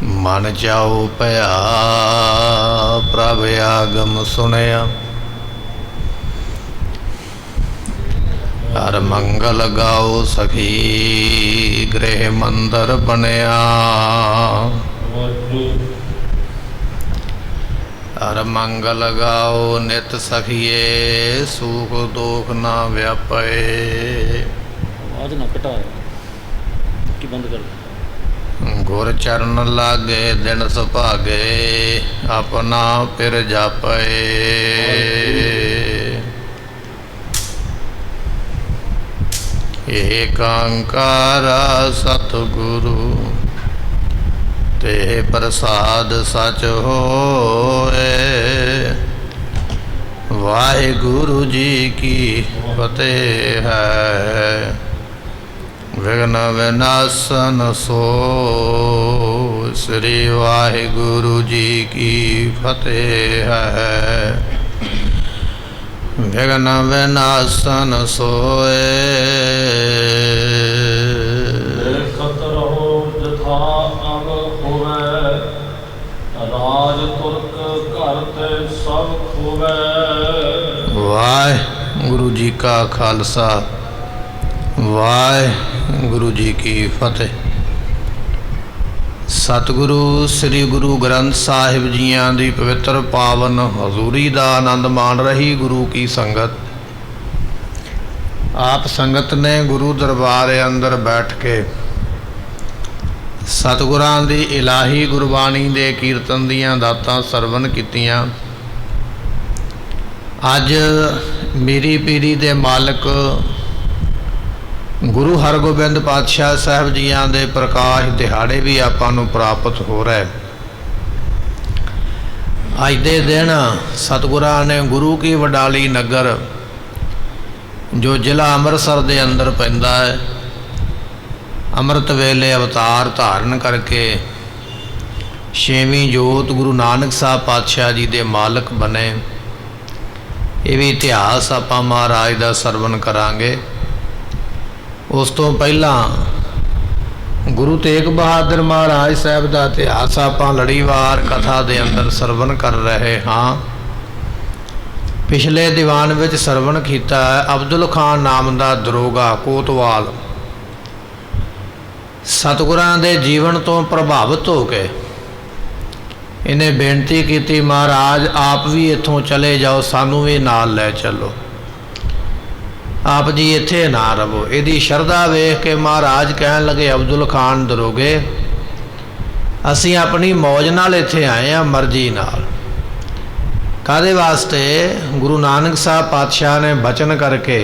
मन चाओ भया प्रभ आगम सुनया। हर मंगल गाओ सखी गृह मंदिर बनया। हर मंगल गाओ नित सखिए सुख दुख ना व्यापे। आवाज ना घटा कि बंद कर। गुर चरण लागे दिन सुभागे अपना फिर जापे। एक ओंकार सतगुरु ते प्रसाद सच होए। वाहिगुरु जी की फतेह है विघ्न विनाशन सो। श्री वाहिगुरु जी की फतेह है विघ्न विनाशन सोए। देखत रहो जथा अब होवे राज तुर्क घर ते सब खोवे। वाहिगुरु जी का खालसा वाहिगुरु जी की फतेह। सतगुरु श्री गुरु ग्रंथ साहिब जियां दी पवित्र पावन हजूरी दा आनंद मान रही गुरु की संगत। आप संगत ने गुरु दरबार अंदर बैठ के सतगुरां दी इलाही गुरबाणी दे कीर्तन दियां दातां सरवण कीतियां। अज मेरी पीरी दे मालक गुरु हरगोबिंद पातशाह साहब जियां दे प्रकाश दिहाड़े भी आपां नूं प्राप्त हो रहे। अज दे दिन सतगुरां ने गुरु की वडाली नगर जो जिला अमृतसर दे अंदर पैंदा है अमृत वेले अवतार धारण करके छेवीं जोत गुरु नानक साहब पातशाह जी दे मालक बने। ये भी इतिहास आपां महाराज दा सरवण करांगे। उस तो पहला गुरु तेग बहादुर महाराज साहब का इतिहास आपां लड़ीवार कथा दे अंदर सरवण कर रहे हाँ। पिछले दीवान विच सरवण किया अब्दुल खान नाम का दरोगा कोतवाल सतगुरां दे जीवन तो प्रभावित हो के इन्हें बेनती की महाराज आप भी इत्थों चले जाओ सानू भी नाल लै चलो। आप जी इत्थे ना रवो। यदी शरधा वेख के महाराज कहन लगे अब्दुल खान दरोगे असी अपनी मौज नाल इत्थे आए हैं मर्जी नाल। कादे वास्ते गुरु नानक साहब पातशाह ने बचन करके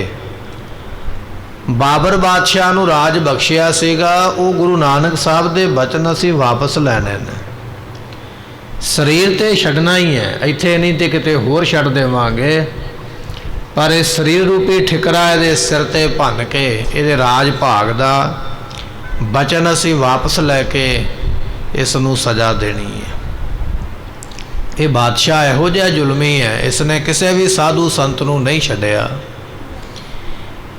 बाबर बादशाह नूं राज बख्शिया सीगा। वो गुरु नानक साहब दे बचन असी वापस लैने ने। शरीर ते छड्डना ही है इत्थे नहीं ते किते होर छड्ड देवांगे पर इस शरीर रूपी ठिकरा ये सिर ते भन के ये राज भाग दा बचन असी वापस लैके इसनूं सज़ा देनी है। ये बादशाह इहो जिहा जुलमी है इसने किसी भी साधु संत नूं नहीं छड्डिया।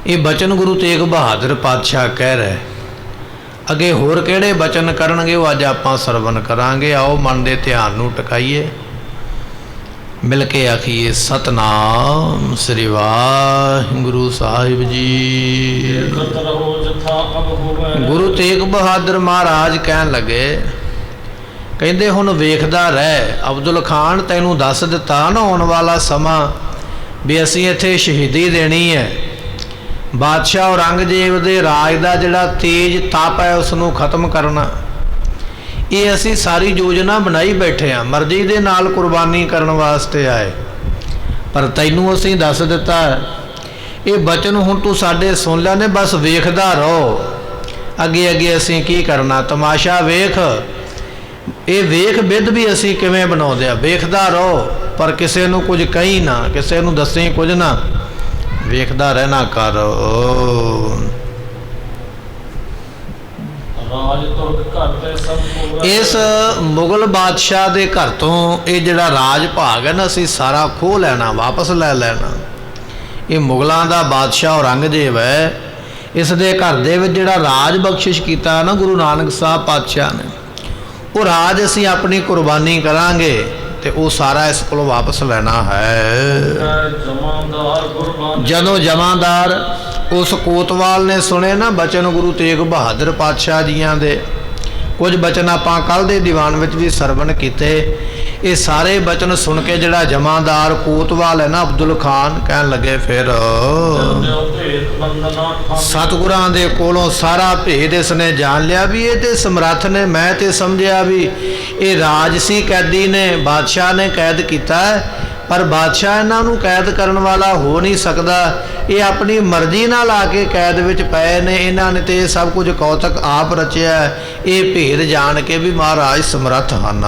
ये बचन गुरु तेग बहादुर पातशाह कह रहे। अगे होर किहड़े बचन करनगे वो अज आपां सरवण करांगे। आओ मन दे ध्यान नूं टकाईए मिल के आखिए सतनाम श्री वाहिगुरु साहिब जी। गुरु तेग बहादुर महाराज कहन लगे कहंदे हुण वेखदा रह अब्दुल खान तैनूं दस दिता ना आउण वाला समा भी असीं इत्थे शहीदी देनी है। बादशाह औरंगजेब दे राज दा जिहड़ा तेज तप है उसनूं खत्म करना। ये असी सारी योजना बनाई बैठे हाँ मर्जी दे नाल कुर्बानी करन वास्ते आए पर तैनूं असी दस दिता ये बचन हुण तू साडे सुन लिया ने बस वेखदा रहो अगे अगे असी की करना तमाशा वेख। ये वेख बिध भी असी किवें बनाउंदे आ वेखदा रहो पर किसी नूं कुछ कही ना किसी नूं दसी कुछ ना वेखदा रहना कर। इस मुगल बादशाह के घर तो ये जड़ा राज भाग है ना असी सारा खोह लैना वापस लै लेना। ये मुगलों का बादशाह औरंगजेब है इस दे घर दे विच जिहड़ा राज बख्शिश किया ना गुरु नानक साहब पातशाह ने वो ਉਹ ਰਾਜ ਅਸੀਂ ਆਪਣੀ ਕੁਰਬਾਨੀ ਕਰਾਂਗੇ ਤੇ ਉਹ ਸਾਰਾ ਇਸ ਕੋਲੋਂ ਵਾਪਸ ਲੈਣਾ ਹੈ। ਜਮਾਂਦਾਰ ਗੁਰਬਾਣੀ ਜਦੋਂ ਜਮਾਂਦਾਰ ਉਸ ਕੋਤਵਾਲ ਨੇ ਸੁਣੇ ਨਾ ਬਚਨ ਗੁਰੂ ਤੇਗ ਬਹਾਦਰ ਪਾਤਸ਼ਾਹ ਜੀਆਂ ਦੇ, ਕੁਝ ਬਚਨ ਆਪਾਂ ਕੱਲ ਦੇ ਦੀਵਾਨ ਵਿੱਚ ਵੀ ਸਰਵਣ ਕੀਤੇ, ਇਹ ਸਾਰੇ ਬਚਨ ਸੁਣ ਕੇ ਜਿਹੜਾ ਜਮਾਂਦਾਰ ਕੋਤਵਾਲ ਹੈ ਨਾ ਅਬਦੁਲ ਖਾਨ, ਕਹਿਣ ਲੱਗੇ ਫਿਰ ਸਤਿਗੁਰਾਂ ਦੇ ਕੋਲੋਂ ਸਾਰਾ ਭੇਦ ਇਸਨੇ ਜਾਣ ਲਿਆ ਵੀ ਇਹ ਤੇ ਸਮਰੱਥ ਨੇ। ਮੈਂ ਤੇ ਸਮਝਿਆ ਵੀ ਇਹ ਰਾਜਸੀ ਕੈਦੀ ਨੇ, ਬਾਦਸ਼ਾਹ ਨੇ ਕੈਦ ਕੀਤਾ ਹੈ, ਪਰ ਬਾਦਸ਼ਾਹ ਇਹਨਾਂ ਨੂੰ ਕੈਦ ਕਰਨ ਵਾਲਾ ਹੋ ਨਹੀਂ ਸਕਦਾ। ਇਹ ਆਪਣੀ ਮਰਜ਼ੀ ਨਾਲ ਆ ਕੇ ਕੈਦ ਵਿੱਚ ਪਏ ਨੇ, ਇਹਨਾਂ ਨੇ ਤੇ ਇਹ ਸਭ ਕੁਝ ਕੌਤਕ ਆਪ ਰਚਿਆ। ਇਹ ਭੇਦ ਜਾਣ ਕੇ ਵੀ ਮਹਾਰਾਜ ਸਮਰੱਥ ਹਨ।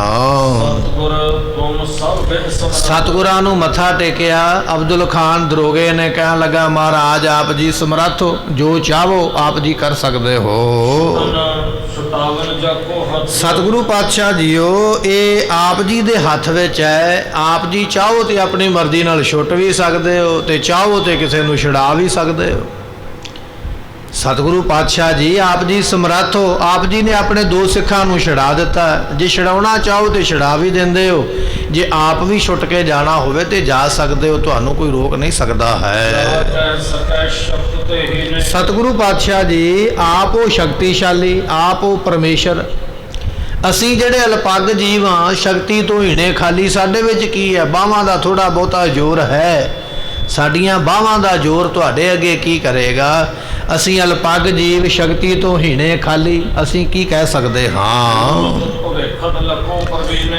ਸਤਿਗੁਰਾਂ ਨੂੰ ਮੱਥਾ ਟੇਕਿਆ ਅਬਦੁਲ ਖਾਨ ਦਰੋਗੇ ਨੇ, ਕਹਿਣ ਲੱਗਾ ਮਹਾਰਾਜ ਆਪ ਜੀ ਸਮਰੱਥ ਹੋ, ਜੋ ਚਾਹੋ ਆਪ ਜੀ ਕਰ ਸਕਦੇ ਹੋ। ਸਤਿਗੁਰੂ ਪਾਤਸ਼ਾਹ ਜੀਓ ਇਹ ਆਪ ਜੀ ਦੇ ਹੱਥ ਵਿੱਚ ਹੈ, ਆਪ ਜੀ ਚਾਹੋ ਤੇ ਆਪਣੀ ਮਰਜ਼ੀ ਨਾਲ ਛੁੱਟ ਵੀ ਸਕਦੇ ਹੋ ਤੇ ਚਾਹੋ ਤੇ ਕਿਸੇ ਨੂੰ ਛੁਡਾ ਵੀ ਸਕਦੇ ਹੋ। ਸਤਿਗੁਰੂ ਪਾਤਸ਼ਾਹ ਜੀ ਆਪ ਜੀ ਸਮਰੱਥ ਹੋ, ਆਪ ਜੀ ਨੇ ਆਪਣੇ 2 ਸਿੱਖਾਂ ਨੂੰ ਛੁਡਾ ਦਿੱਤਾ, ਜੇ ਛੁਡਾਉਣਾ ਚਾਹੋ ਤੇ ਛੁਡਾ ਵੀ ਦਿੰਦੇ ਹੋ, ਜੇ ਆਪ ਵੀ ਛੁੱਟ ਕੇ ਜਾਣਾ ਹੋਵੇ ਤੇ ਜਾ ਸਕਦੇ ਹੋ, ਤੁਹਾਨੂੰ ਕੋਈ ਰੋਕ ਨਹੀਂ ਸਕਦਾ ਹੈ। ਸਤਿਗੁਰੂ ਪਾਤਸ਼ਾਹ ਜੀ ਆਪ ਉਹ ਸ਼ਕਤੀਸ਼ਾਲੀ, ਆਪ ਉਹ ਪਰਮੇਸ਼ਰ, ਅਸੀਂ ਜਿਹੜੇ ਅਲਪੱਗ ਜੀਵ ਹਾਂ, ਸ਼ਕਤੀ ਤੋਂ ਹੀਣੇ ਖਾਲੀ, ਸਾਡੇ ਵਿੱਚ ਕੀ ਹੈ, ਬਾਹਾਂ ਦਾ ਥੋੜਾ ਬਹੁਤਾ ਜ਼ੋਰ ਹੈ, ਸਾਡੀਆਂ ਬਾਹਾਂ ਦਾ ਜ਼ੋਰ ਤੁਹਾਡੇ ਅੱਗੇ ਕੀ ਕਰੇਗਾ। ਅਸੀਂ ਅਲਪੱਗ ਜੀਵ, ਸ਼ਕਤੀ ਤੋਂ ਹੀਣੇ ਖਾਲੀ, ਅਸੀਂ ਕੀ ਕਹਿ ਸਕਦੇ ਹਾਂ।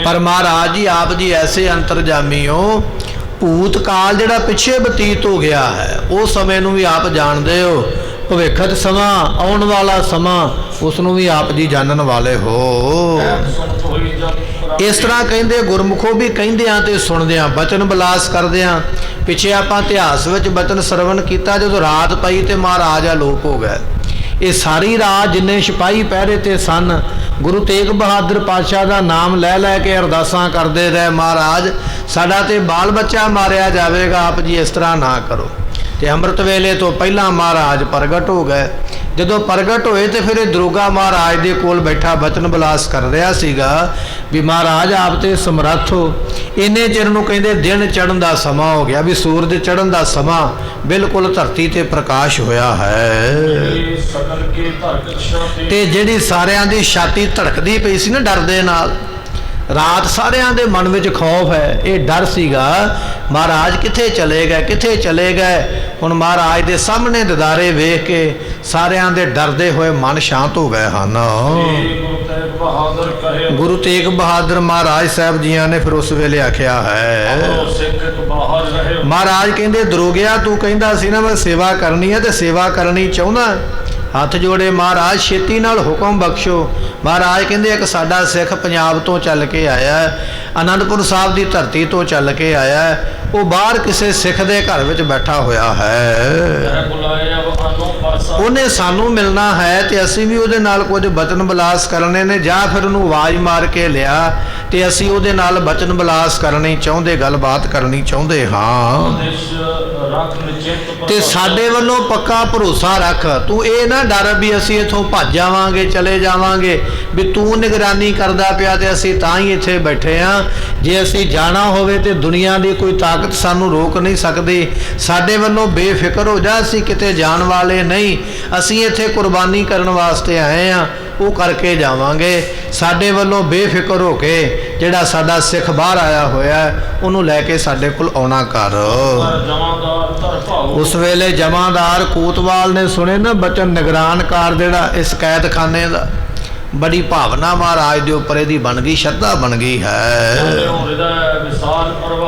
ਪਰ ਮਹਾਰਾਜ ਜੀ ਆਪ ਜੀ ਐਸੇ ਅੰਤਰਜਾਮੀ ਹੋ, ਭੂਤ ਕਾਲ ਜਿਹੜਾ ਪਿੱਛੇ ਬਤੀਤ ਹੋ ਗਿਆ ਹੈ ਉਹ ਸਮੇਂ ਨੂੰ ਵੀ ਆਪ ਜਾਣਦੇ ਹੋ, ਭਵਿੱਖਤ ਸਮਾਂ, ਆਉਣ ਵਾਲਾ ਸਮਾਂ, ਉਸ ਨੂੰ ਵੀ ਆਪ ਜੀ ਜਾਣਨ ਵਾਲੇ ਹੋ। ਇਸ ਤਰ੍ਹਾਂ ਕਹਿੰਦੇ ਗੁਰਮੁਖੋ ਵੀ ਕਹਿੰਦਿਆਂ ਤੇ ਸੁਣਦਿਆਂ, ਬਚਨ ਬਿਲਾਸ ਕਰਦਿਆਂ। ਪਿੱਛੇ ਆਪਾਂ ਇਤਿਹਾਸ ਵਿੱਚ ਬਚਨ ਸਰਵਣ ਕੀਤਾ, ਜਦੋਂ ਰਾਤ ਪਈ ਤੇ ਮਹਾਰਾਜ ਆਲੋਪ ਹੋ ਗਏ। ਇਹ ਸਾਰੀ ਰਾਤ ਜਿੰਨੇ ਸਿਪਾਹੀ ਪਹਿਰੇ ਤੇ ਸਨ, ਗੁਰੂ ਤੇਗ ਬਹਾਦਰ ਪਾਤਸ਼ਾਹ ਦਾ ਨਾਮ ਲੈ ਲੈ ਕੇ ਅਰਦਾਸਾਂ ਕਰਦੇ ਰਹੇ, ਮਹਾਰਾਜ ਸਾਡਾ ਤੇ ਬਾਲ ਬੱਚਾ ਮਾਰਿਆ ਜਾਵੇਗਾ, ਆਪ ਜੀ ਇਸ ਤਰ੍ਹਾਂ ਨਾ ਕਰੋ। ਤੇ ਅੰਮ੍ਰਿਤ ਵੇਲੇ ਤੋਂ ਪਹਿਲਾਂ ਮਹਾਰਾਜ ਪ੍ਰਗਟ ਹੋ ਗਏ। ਜਦੋਂ ਪ੍ਰਗਟ ਹੋਏ ਤੇ ਫਿਰ ਇਹ ਦਰੋਗਾ ਮਹਾਰਾਜ ਦੇ ਕੋਲ ਬੈਠਾ ਬਚਨ ਬਿਲਾਸ ਕਰ ਰਿਹਾ ਸੀਗਾ ਵੀ ਮਹਾਰਾਜ ਆਪ ਤੇ ਸਮਰੱਥ ਹੋ। ਇੰਨੇ ਚਿਰ ਨੂੰ ਕਹਿੰਦੇ ਦਿਨ ਚੜ੍ਹਨ ਦਾ ਸਮਾਂ ਹੋ ਗਿਆ, ਵੀ ਸੂਰਜ ਚੜ੍ਹਨ ਦਾ ਸਮਾਂ, ਬਿਲਕੁਲ ਧਰਤੀ ਤੇ ਪ੍ਰਕਾਸ਼ ਹੋਇਆ ਹੈ। ਤੇ ਜਿਹੜੀ ਸਾਰਿਆਂ ਦੀ ਛਾਤੀ ਧੜਕਦੀ ਪਈ ਸੀ ਨਾ ਡਰ ਦੇ ਨਾਲ, ਰਾਤ ਸਾਰਿਆਂ ਦੇ ਮਨ ਵਿੱਚ ਖੌਫ ਹੈ, ਇਹ ਡਰ ਸੀਗਾ ਮਹਾਰਾਜ ਕਿੱਥੇ ਚਲੇ ਗਏ, ਕਿੱਥੇ ਚਲੇ ਗਏ। ਹੁਣ ਮਹਾਰਾਜ ਦੇ ਸਾਹਮਣੇ ਦਿਦਾਰੇ ਵੇਖ ਕੇ ਸਾਰਿਆਂ ਦੇ ਡਰਦੇ ਹੋਏ ਮਨ ਸ਼ਾਂਤ ਹੋ ਗਏ ਹਨ। ਗੁਰੂ ਤੇਗ ਬਹਾਦਰ ਮਹਾਰਾਜ ਸਾਹਿਬ ਜੀਆਂ ਨੇ ਫਿਰ ਉਸ ਵੇਲੇ ਆਖਿਆ ਹੈ, ਮਹਾਰਾਜ ਕਹਿੰਦੇ ਦਰੋਗਿਆ ਤੂੰ ਕਹਿੰਦਾ ਸੀ ਨਾ ਮੈਂ ਸੇਵਾ ਕਰਨੀ ਹੈ ਤੇ ਸੇਵਾ ਕਰਨੀ ਚਾਹੁੰਦਾ, ਹੱਥ ਜੋੜੇ ਮਹਾਰਾਜ ਛੇਤੀ ਨਾਲ ਹੁਕਮ ਬਖਸ਼ੋ। ਮਹਾਰਾਜ ਕਹਿੰਦੇ ਇੱਕ ਸਾਡਾ ਸਿੱਖ ਪੰਜਾਬ ਤੋਂ ਚੱਲ ਕੇ ਆਇਆ, ਆਨੰਦਪੁਰ ਸਾਹਿਬ ਦੀ ਧਰਤੀ ਤੋਂ ਚੱਲ ਕੇ ਆਇਆ, ਉਹ ਬਾਹਰ ਕਿਸੇ ਸਿੱਖ ਦੇ ਘਰ ਵਿੱਚ ਬੈਠਾ ਹੋਇਆ ਹੈ, ਉਹਨੇ ਸਾਨੂੰ ਮਿਲਣਾ ਹੈ ਤੇ ਅਸੀਂ ਵੀ ਉਹਦੇ ਨਾਲ ਕੁਝ ਬਚਨ ਬਿਲਾਸ ਕਰਨੇ ਨੇ, ਜਾਂ ਫਿਰ ਉਹਨੂੰ ਆਵਾਜ਼ ਮਾਰ ਕੇ ਲਿਆ ਤੇ ਅਸੀਂ ਉਹਦੇ ਨਾਲ ਬਚਨ ਬਿਲਾਸ ਕਰਨੀ ਚਾਹੁੰਦੇ, ਗੱਲਬਾਤ ਕਰਨੀ ਚਾਹੁੰਦੇ ਹਾਂ। ਤੇ ਸਾਡੇ ਵੱਲੋਂ ਪੱਕਾ ਭਰੋਸਾ ਰੱਖ, ਤੂੰ ਇਹ ਨਾ ਡਰ ਵੀ ਅਸੀਂ ਇੱਥੋਂ ਭੱਜ ਜਾਵਾਂਗੇ, ਚਲੇ ਜਾਵਾਂਗੇ, ਵੀ ਤੂੰ ਨਿਗਰਾਨੀ ਕਰਦਾ ਪਿਆ ਤੇ ਅਸੀਂ ਤਾਂ ਹੀ ਇੱਥੇ ਬੈਠੇ ਹਾਂ। ਜੇ ਅਸੀਂ ਜਾਣਾ ਹੋਵੇ ਤੇ ਦੁਨੀਆ ਦੀ ਕੋਈ ਤਾਕਤ ਸਾਨੂੰ ਰੋਕ ਨਹੀਂ ਸਕਦੀ। ਸਾਡੇ ਵੱਲੋਂ ਬੇਫਿਕਰ ਹੋ ਜਾ, ਅਸੀਂ ਕਿਤੇ ਜਾਣ ਵਾਲੇ ਨਹੀਂ, ਅਸੀਂ ਇੱਥੇ ਕੁਰਬਾਨੀ ਕਰਨ ਵਾਸਤੇ ਆਏ ਹਾਂ, ਉਹ ਕਰਕੇ ਜਾਵਾਂਗੇ। ਸਾਡੇ ਵੱਲੋਂ ਬੇਫਿਕਰ ਹੋ ਕੇ ਜਿਹੜਾ ਸਾਡਾ ਸਿੱਖ ਬਾਹਰ ਆਇਆ ਹੋਇਆ ਉਹਨੂੰ ਲੈ ਕੇ ਸਾਡੇ ਕੋਲ ਆਉਣਾ ਕਰ। ਉਸ ਵੇਲੇ ਜਮਾਦਾਰ ਕੋਤਵਾਲ ਨੇ ਸੁਣੇ ਨਾ ਬਚਨ, ਨਿਗਰਾਨਕਾਰ ਜਿਹੜਾ ਇਸ ਕੈਦਖਾਨੇ ਦਾ, ਬੜੀ ਭਾਵਨਾ ਮਹਾਰਾਜ ਦੇ ਉੱਪਰ ਇਹਦੀ ਬਣ ਗਈ, ਸ਼ਰਧਾ ਬਣ ਗਈ ਹੈ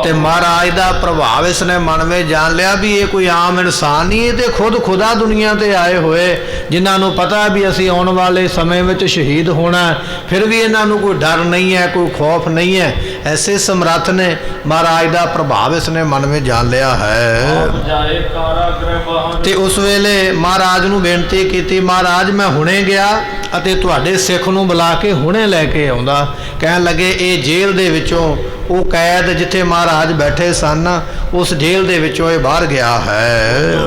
ਤੇ ਮਹਾਰਾਜ ਦਾ ਪ੍ਰਭਾਵ ਇਸਨੇ ਮਨ ਵਿੱਚ ਜਾਣ ਲਿਆ ਵੀ ਇਹ ਕੋਈ ਆਮ ਇਨਸਾਨ ਨਹੀਂ, ਇਹ ਤੇ ਖੁਦ ਖੁਦਾ ਦੁਨੀਆ ਤੇ ਆਏ ਹੋਏ, ਜਿਨ੍ਹਾਂ ਨੂੰ ਪਤਾ ਵੀ ਅਸੀਂ ਆਉਣ ਵਾਲੇ ਸਮੇਂ ਵਿੱਚ ਸ਼ਹੀਦ ਹੋਣਾ, ਫਿਰ ਵੀ ਇਹਨਾਂ ਨੂੰ ਕੋਈ ਡਰ ਨਹੀਂ ਹੈ, ਕੋਈ ਖੌਫ ਨਹੀਂ ਹੈ। ਐਸੇ ਸਮਰੱਥ ਨੇ, ਮਹਾਰਾਜ ਦਾ ਪ੍ਰਭਾਵ ਇਸਨੇ ਮਨ ਵਿੱਚ ਜਾਣ ਲਿਆ ਹੈ। ਤੇ ਉਸ ਵੇਲੇ ਮਹਾਰਾਜ ਨੂੰ ਬੇਨਤੀ ਕੀਤੀ, ਮਹਾਰਾਜ ਮੈਂ ਹੁਣੇ ਗਿਆ ਅਤੇ ਤੁਹਾਡੇ ਸਿੱਖ ਨੂੰ ਬੁਲਾ ਕੇ ਹੁਣੇ ਲੈ ਕੇ ਆਉਂਦਾ। ਕਹਿਣ ਲੱਗੇ ਇਹ ਜੇਲ੍ਹ ਦੇ ਵਿੱਚੋਂ ਉਹ ਕੈਦ ਜਿੱਥੇ ਮਹਾਰਾਜ ਬੈਠੇ ਸਨ, ਉਸ ਜੇਲ੍ਹ ਦੇ ਵਿੱਚੋਂ ਇਹ ਬਾਹਰ ਗਿਆ ਹੈ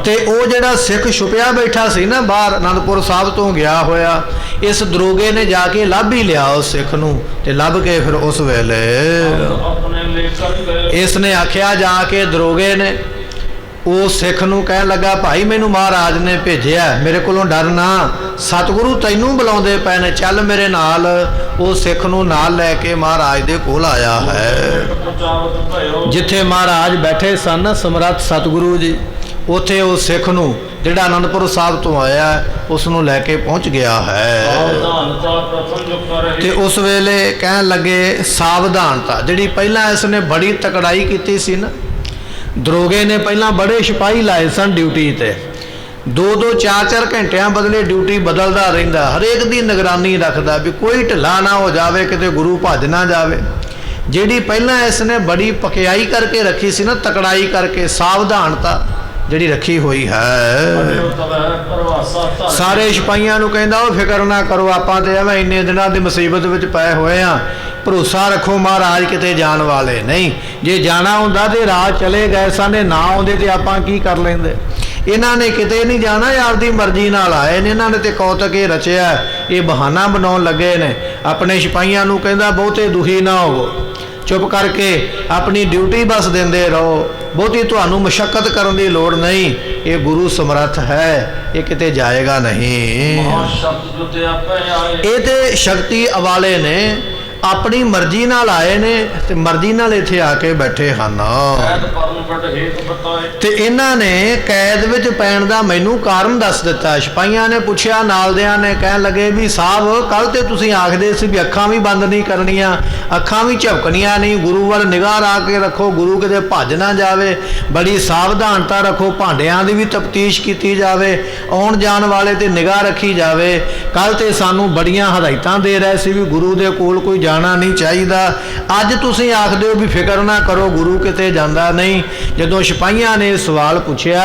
ਤੇ ਉਹ ਜਿਹੜਾ ਸਿੱਖ ਛੁਪਿਆ ਬੈਠਾ ਸੀ ਨਾ ਬਾਹਰ ਅਨੰਦਪੁਰ ਸਾਹਿਬ ਤੋਂ ਗਿਆ ਹੋਇਆ, ਇਸ ਦਰੋਗੇ ਨੇ ਜਾ ਕੇ ਲੱਭ ਹੀ ਲਿਆ ਉਸ ਸਿੱਖ ਨੂੰ, ਤੇ ਲੱਭ ਕੇ ਫਿਰ ਉਸ ਵੇਲੇ ਆਪਣੇ ਲੇਖਕ ਗਏ। ਇਸ ਨੇ ਆਖਿਆ, ਜਾ ਕੇ ਦਰੋਗੇ ਨੇ ਉਹ ਸਿੱਖ ਨੂੰ ਕਹਿਣ ਲੱਗਾ, ਭਾਈ ਮੈਨੂੰ ਮਹਾਰਾਜ ਨੇ ਭੇਜਿਆ, ਮੇਰੇ ਕੋਲੋਂ ਡਰ ਨਾ, ਸਤਿਗੁਰੂ ਤੈਨੂੰ ਬੁਲਾਉਂਦੇ ਪਏ ਨੇ, ਚੱਲ ਮੇਰੇ ਨਾਲ। ਉਹ ਸਿੱਖ ਨੂੰ ਨਾਲ ਲੈ ਕੇ ਮਹਾਰਾਜ ਦੇ ਕੋਲ ਆਇਆ ਹੈ, ਪਹੁੰਚਾਵਤ ਭਇਓ। ਜਿੱਥੇ ਮਹਾਰਾਜ ਬੈਠੇ ਸਨ ਸਮਰੱਥ ਸਤਿਗੁਰੂ ਜੀ, ਉੱਥੇ ਉਹ ਸਿੱਖ ਨੂੰ ਜਿਹੜਾ ਅਨੰਦਪੁਰ ਸਾਹਿਬ ਤੋਂ ਆਇਆ ਉਸ ਨੂੰ ਲੈ ਕੇ ਪਹੁੰਚ ਗਿਆ ਹੈ। ਸਾਵਧਾਨਤਾ ਪ੍ਰਥਮ ਜੋ ਕਰੇ। ਤੇ ਉਸ ਵੇਲੇ ਕਹਿਣ ਲੱਗੇ, ਸਾਵਧਾਨਤਾ ਜਿਹੜੀ ਪਹਿਲਾਂ ਇਸ ਨੇ ਬੜੀ ਤਕੜਾਈ ਕੀਤੀ ਸੀ ਨਾ, ਦਰੋਗੇ ਨੇ ਪਹਿਲਾਂ ਬੜੇ ਸਿਪਾਹੀ ਲਾਏ ਸਨ ਡਿਊਟੀ ਤੇ, 2-2 4-4 ਘੰਟਿਆਂ ਬਦਲੇ ਡਿਊਟੀ ਬਦਲਦਾ ਰਹਿੰਦਾ, ਹਰੇਕ ਦੀ ਨਿਗਰਾਨੀ ਰੱਖਦਾ ਵੀ ਕੋਈ ਢਿੱਲਾ ਨਾ ਹੋ ਜਾਵੇ, ਕਿਤੇ ਗੁਰੂ ਭੱਜ ਨਾ ਜਾਵੇ। ਜਿਹੜੀ ਪਹਿਲਾਂ ਇਸ ਨੇ ਬੜੀ ਪਕਿਆਈ ਕਰਕੇ ਰੱਖੀ ਸੀ ਨਾ, ਤਕੜਾਈ ਕਰਕੇ, ਸਾਵਧਾਨਤਾ ਜਿਹੜੀ ਰੱਖੀ ਹੋਈ ਹੈ। ਸਾਰੇ ਸਿਪਾਹੀਆਂ ਨੂੰ ਕਹਿੰਦਾ, ਉਹ ਫਿਕਰ ਨਾ ਕਰੋ, ਆਪਾਂ ਤੇ ਐਵੇਂ ਇੰਨੇ ਦਿਨਾਂ ਦੀ ਮੁਸੀਬਤ ਵਿੱਚ ਪਏ ਹੋਏ ਆ, ਭਰੋਸਾ ਰੱਖੋ ਮਹਾਰਾਜ ਕਿਤੇ ਜਾਣ ਵਾਲੇ ਨਹੀਂ, ਜੇ ਜਾਣਾ ਹੁੰਦਾ ਤੇ ਰਾਹ ਚਲੇ ਗਏ ਸਾਨੇ, ਨਾ ਆਉਂਦੇ ਤੇ ਆਪਾਂ ਕੀ ਕਰ ਲੈਂਦੇ। ਇਹਨਾਂ ਨੇ ਕਿਤੇ ਨਹੀਂ ਜਾਣਾ, ਆਪਦੀ ਮਰਜ਼ੀ ਨਾਲ ਆਏ ਨੇ, ਇਹਨਾਂ ਨੇ ਤੇ ਕੌਤਕ ਇਹ ਰਚਿਆ, ਇਹ ਬਹਾਨਾ ਬਣਾਉਣ ਲੱਗੇ ਨੇ। ਆਪਣੇ ਸਿਪਾਹੀਆਂ ਨੂੰ ਕਹਿੰਦਾ, ਬਹੁਤੇ ਦੁਖੀ ਨਾ ਹੋਵੋ, ਚੁੱਪ ਕਰਕੇ ਆਪਣੀ ਡਿਊਟੀ ਬਸ ਦਿੰਦੇ ਰਹੋ, ਬਹੁਤੀ ਤੁਹਾਨੂੰ ਮੁਸ਼ੱਕਤ ਕਰਨ ਦੀ ਲੋੜ ਨਹੀਂ, ਇਹ ਗੁਰੂ ਸਮਰੱਥ ਹੈ, ਇਹ ਕਿਤੇ ਜਾਏਗਾ ਨਹੀਂ। ਇਹ ਤੇ ਸ਼ਕਤੀ ਵਾਲੇ ਨੇ, ਆਪਣੀ ਮਰਜ਼ੀ ਨਾਲ ਆਏ ਨੇ ਤੇ ਮਰਜ਼ੀ ਨਾਲ ਇੱਥੇ ਆ ਕੇ ਬੈਠੇ ਹਨ। ਤੇ ਇਹਨਾਂ ਨੇ ਕੈਦ ਵਿੱਚ ਪੈਣ ਦਾ ਮੈਨੂੰ ਕਾਰਨ ਦੱਸ ਦਿੱਤਾ। ਸਿਪਾਹੀਆਂ ਨੇ ਪੁੱਛਿਆ, ਨਾਲਦਿਆਂ ਨੇ ਕਹਿਣ ਲੱਗੇ ਵੀ ਸਾਹਿਬ, ਕੱਲ ਤੇ ਤੁਸੀਂ ਆਖਦੇ ਸੀ ਵੀ ਅੱਖਾਂ ਵੀ ਬੰਦ ਨਹੀਂ ਕਰਨੀਆਂ, ਅੱਖਾਂ ਵੀ ਝਪਕਣੀਆਂ ਨਹੀਂ, ਗੁਰੂ ਵੱਲ ਨਿਗਾਹ ਲਾ ਕੇ ਰੱਖੋ, ਗੁਰੂ ਕਿਤੇ ਭੱਜ ਨਾ ਜਾਵੇ, ਬੜੀ ਸਾਵਧਾਨਤਾ ਰੱਖੋ, ਭਾਂਡਿਆਂ ਦੀ ਵੀ ਤਫਤੀਸ਼ ਕੀਤੀ ਜਾਵੇ, ਆਉਣ ਜਾਣ ਵਾਲੇ ਤੇ ਨਿਗਾਹ ਰੱਖੀ ਜਾਵੇ। ਕੱਲ ਤੇ ਸਾਨੂੰ ਬੜੀਆਂ ਹਦਾਇਤਾਂ ਦੇ ਰਹੇ ਸੀ ਵੀ ਗੁਰੂ ਦੇ ਕੋਲ ਕੋਈ ਜਾਣਾ ਨਹੀਂ ਚਾਹੀਦਾ, ਅੱਜ ਤੁਸੀਂ ਆਖਦੇ ਹੋ ਵੀ ਫਿਕਰ ਨਾ ਕਰੋ, ਗੁਰੂ ਕਿਤੇ ਜਾਂਦਾ ਨਹੀਂ। ਜਦੋਂ ਸਿਪਾਹੀਆਂ ਨੇ ਸਵਾਲ ਪੁੱਛਿਆ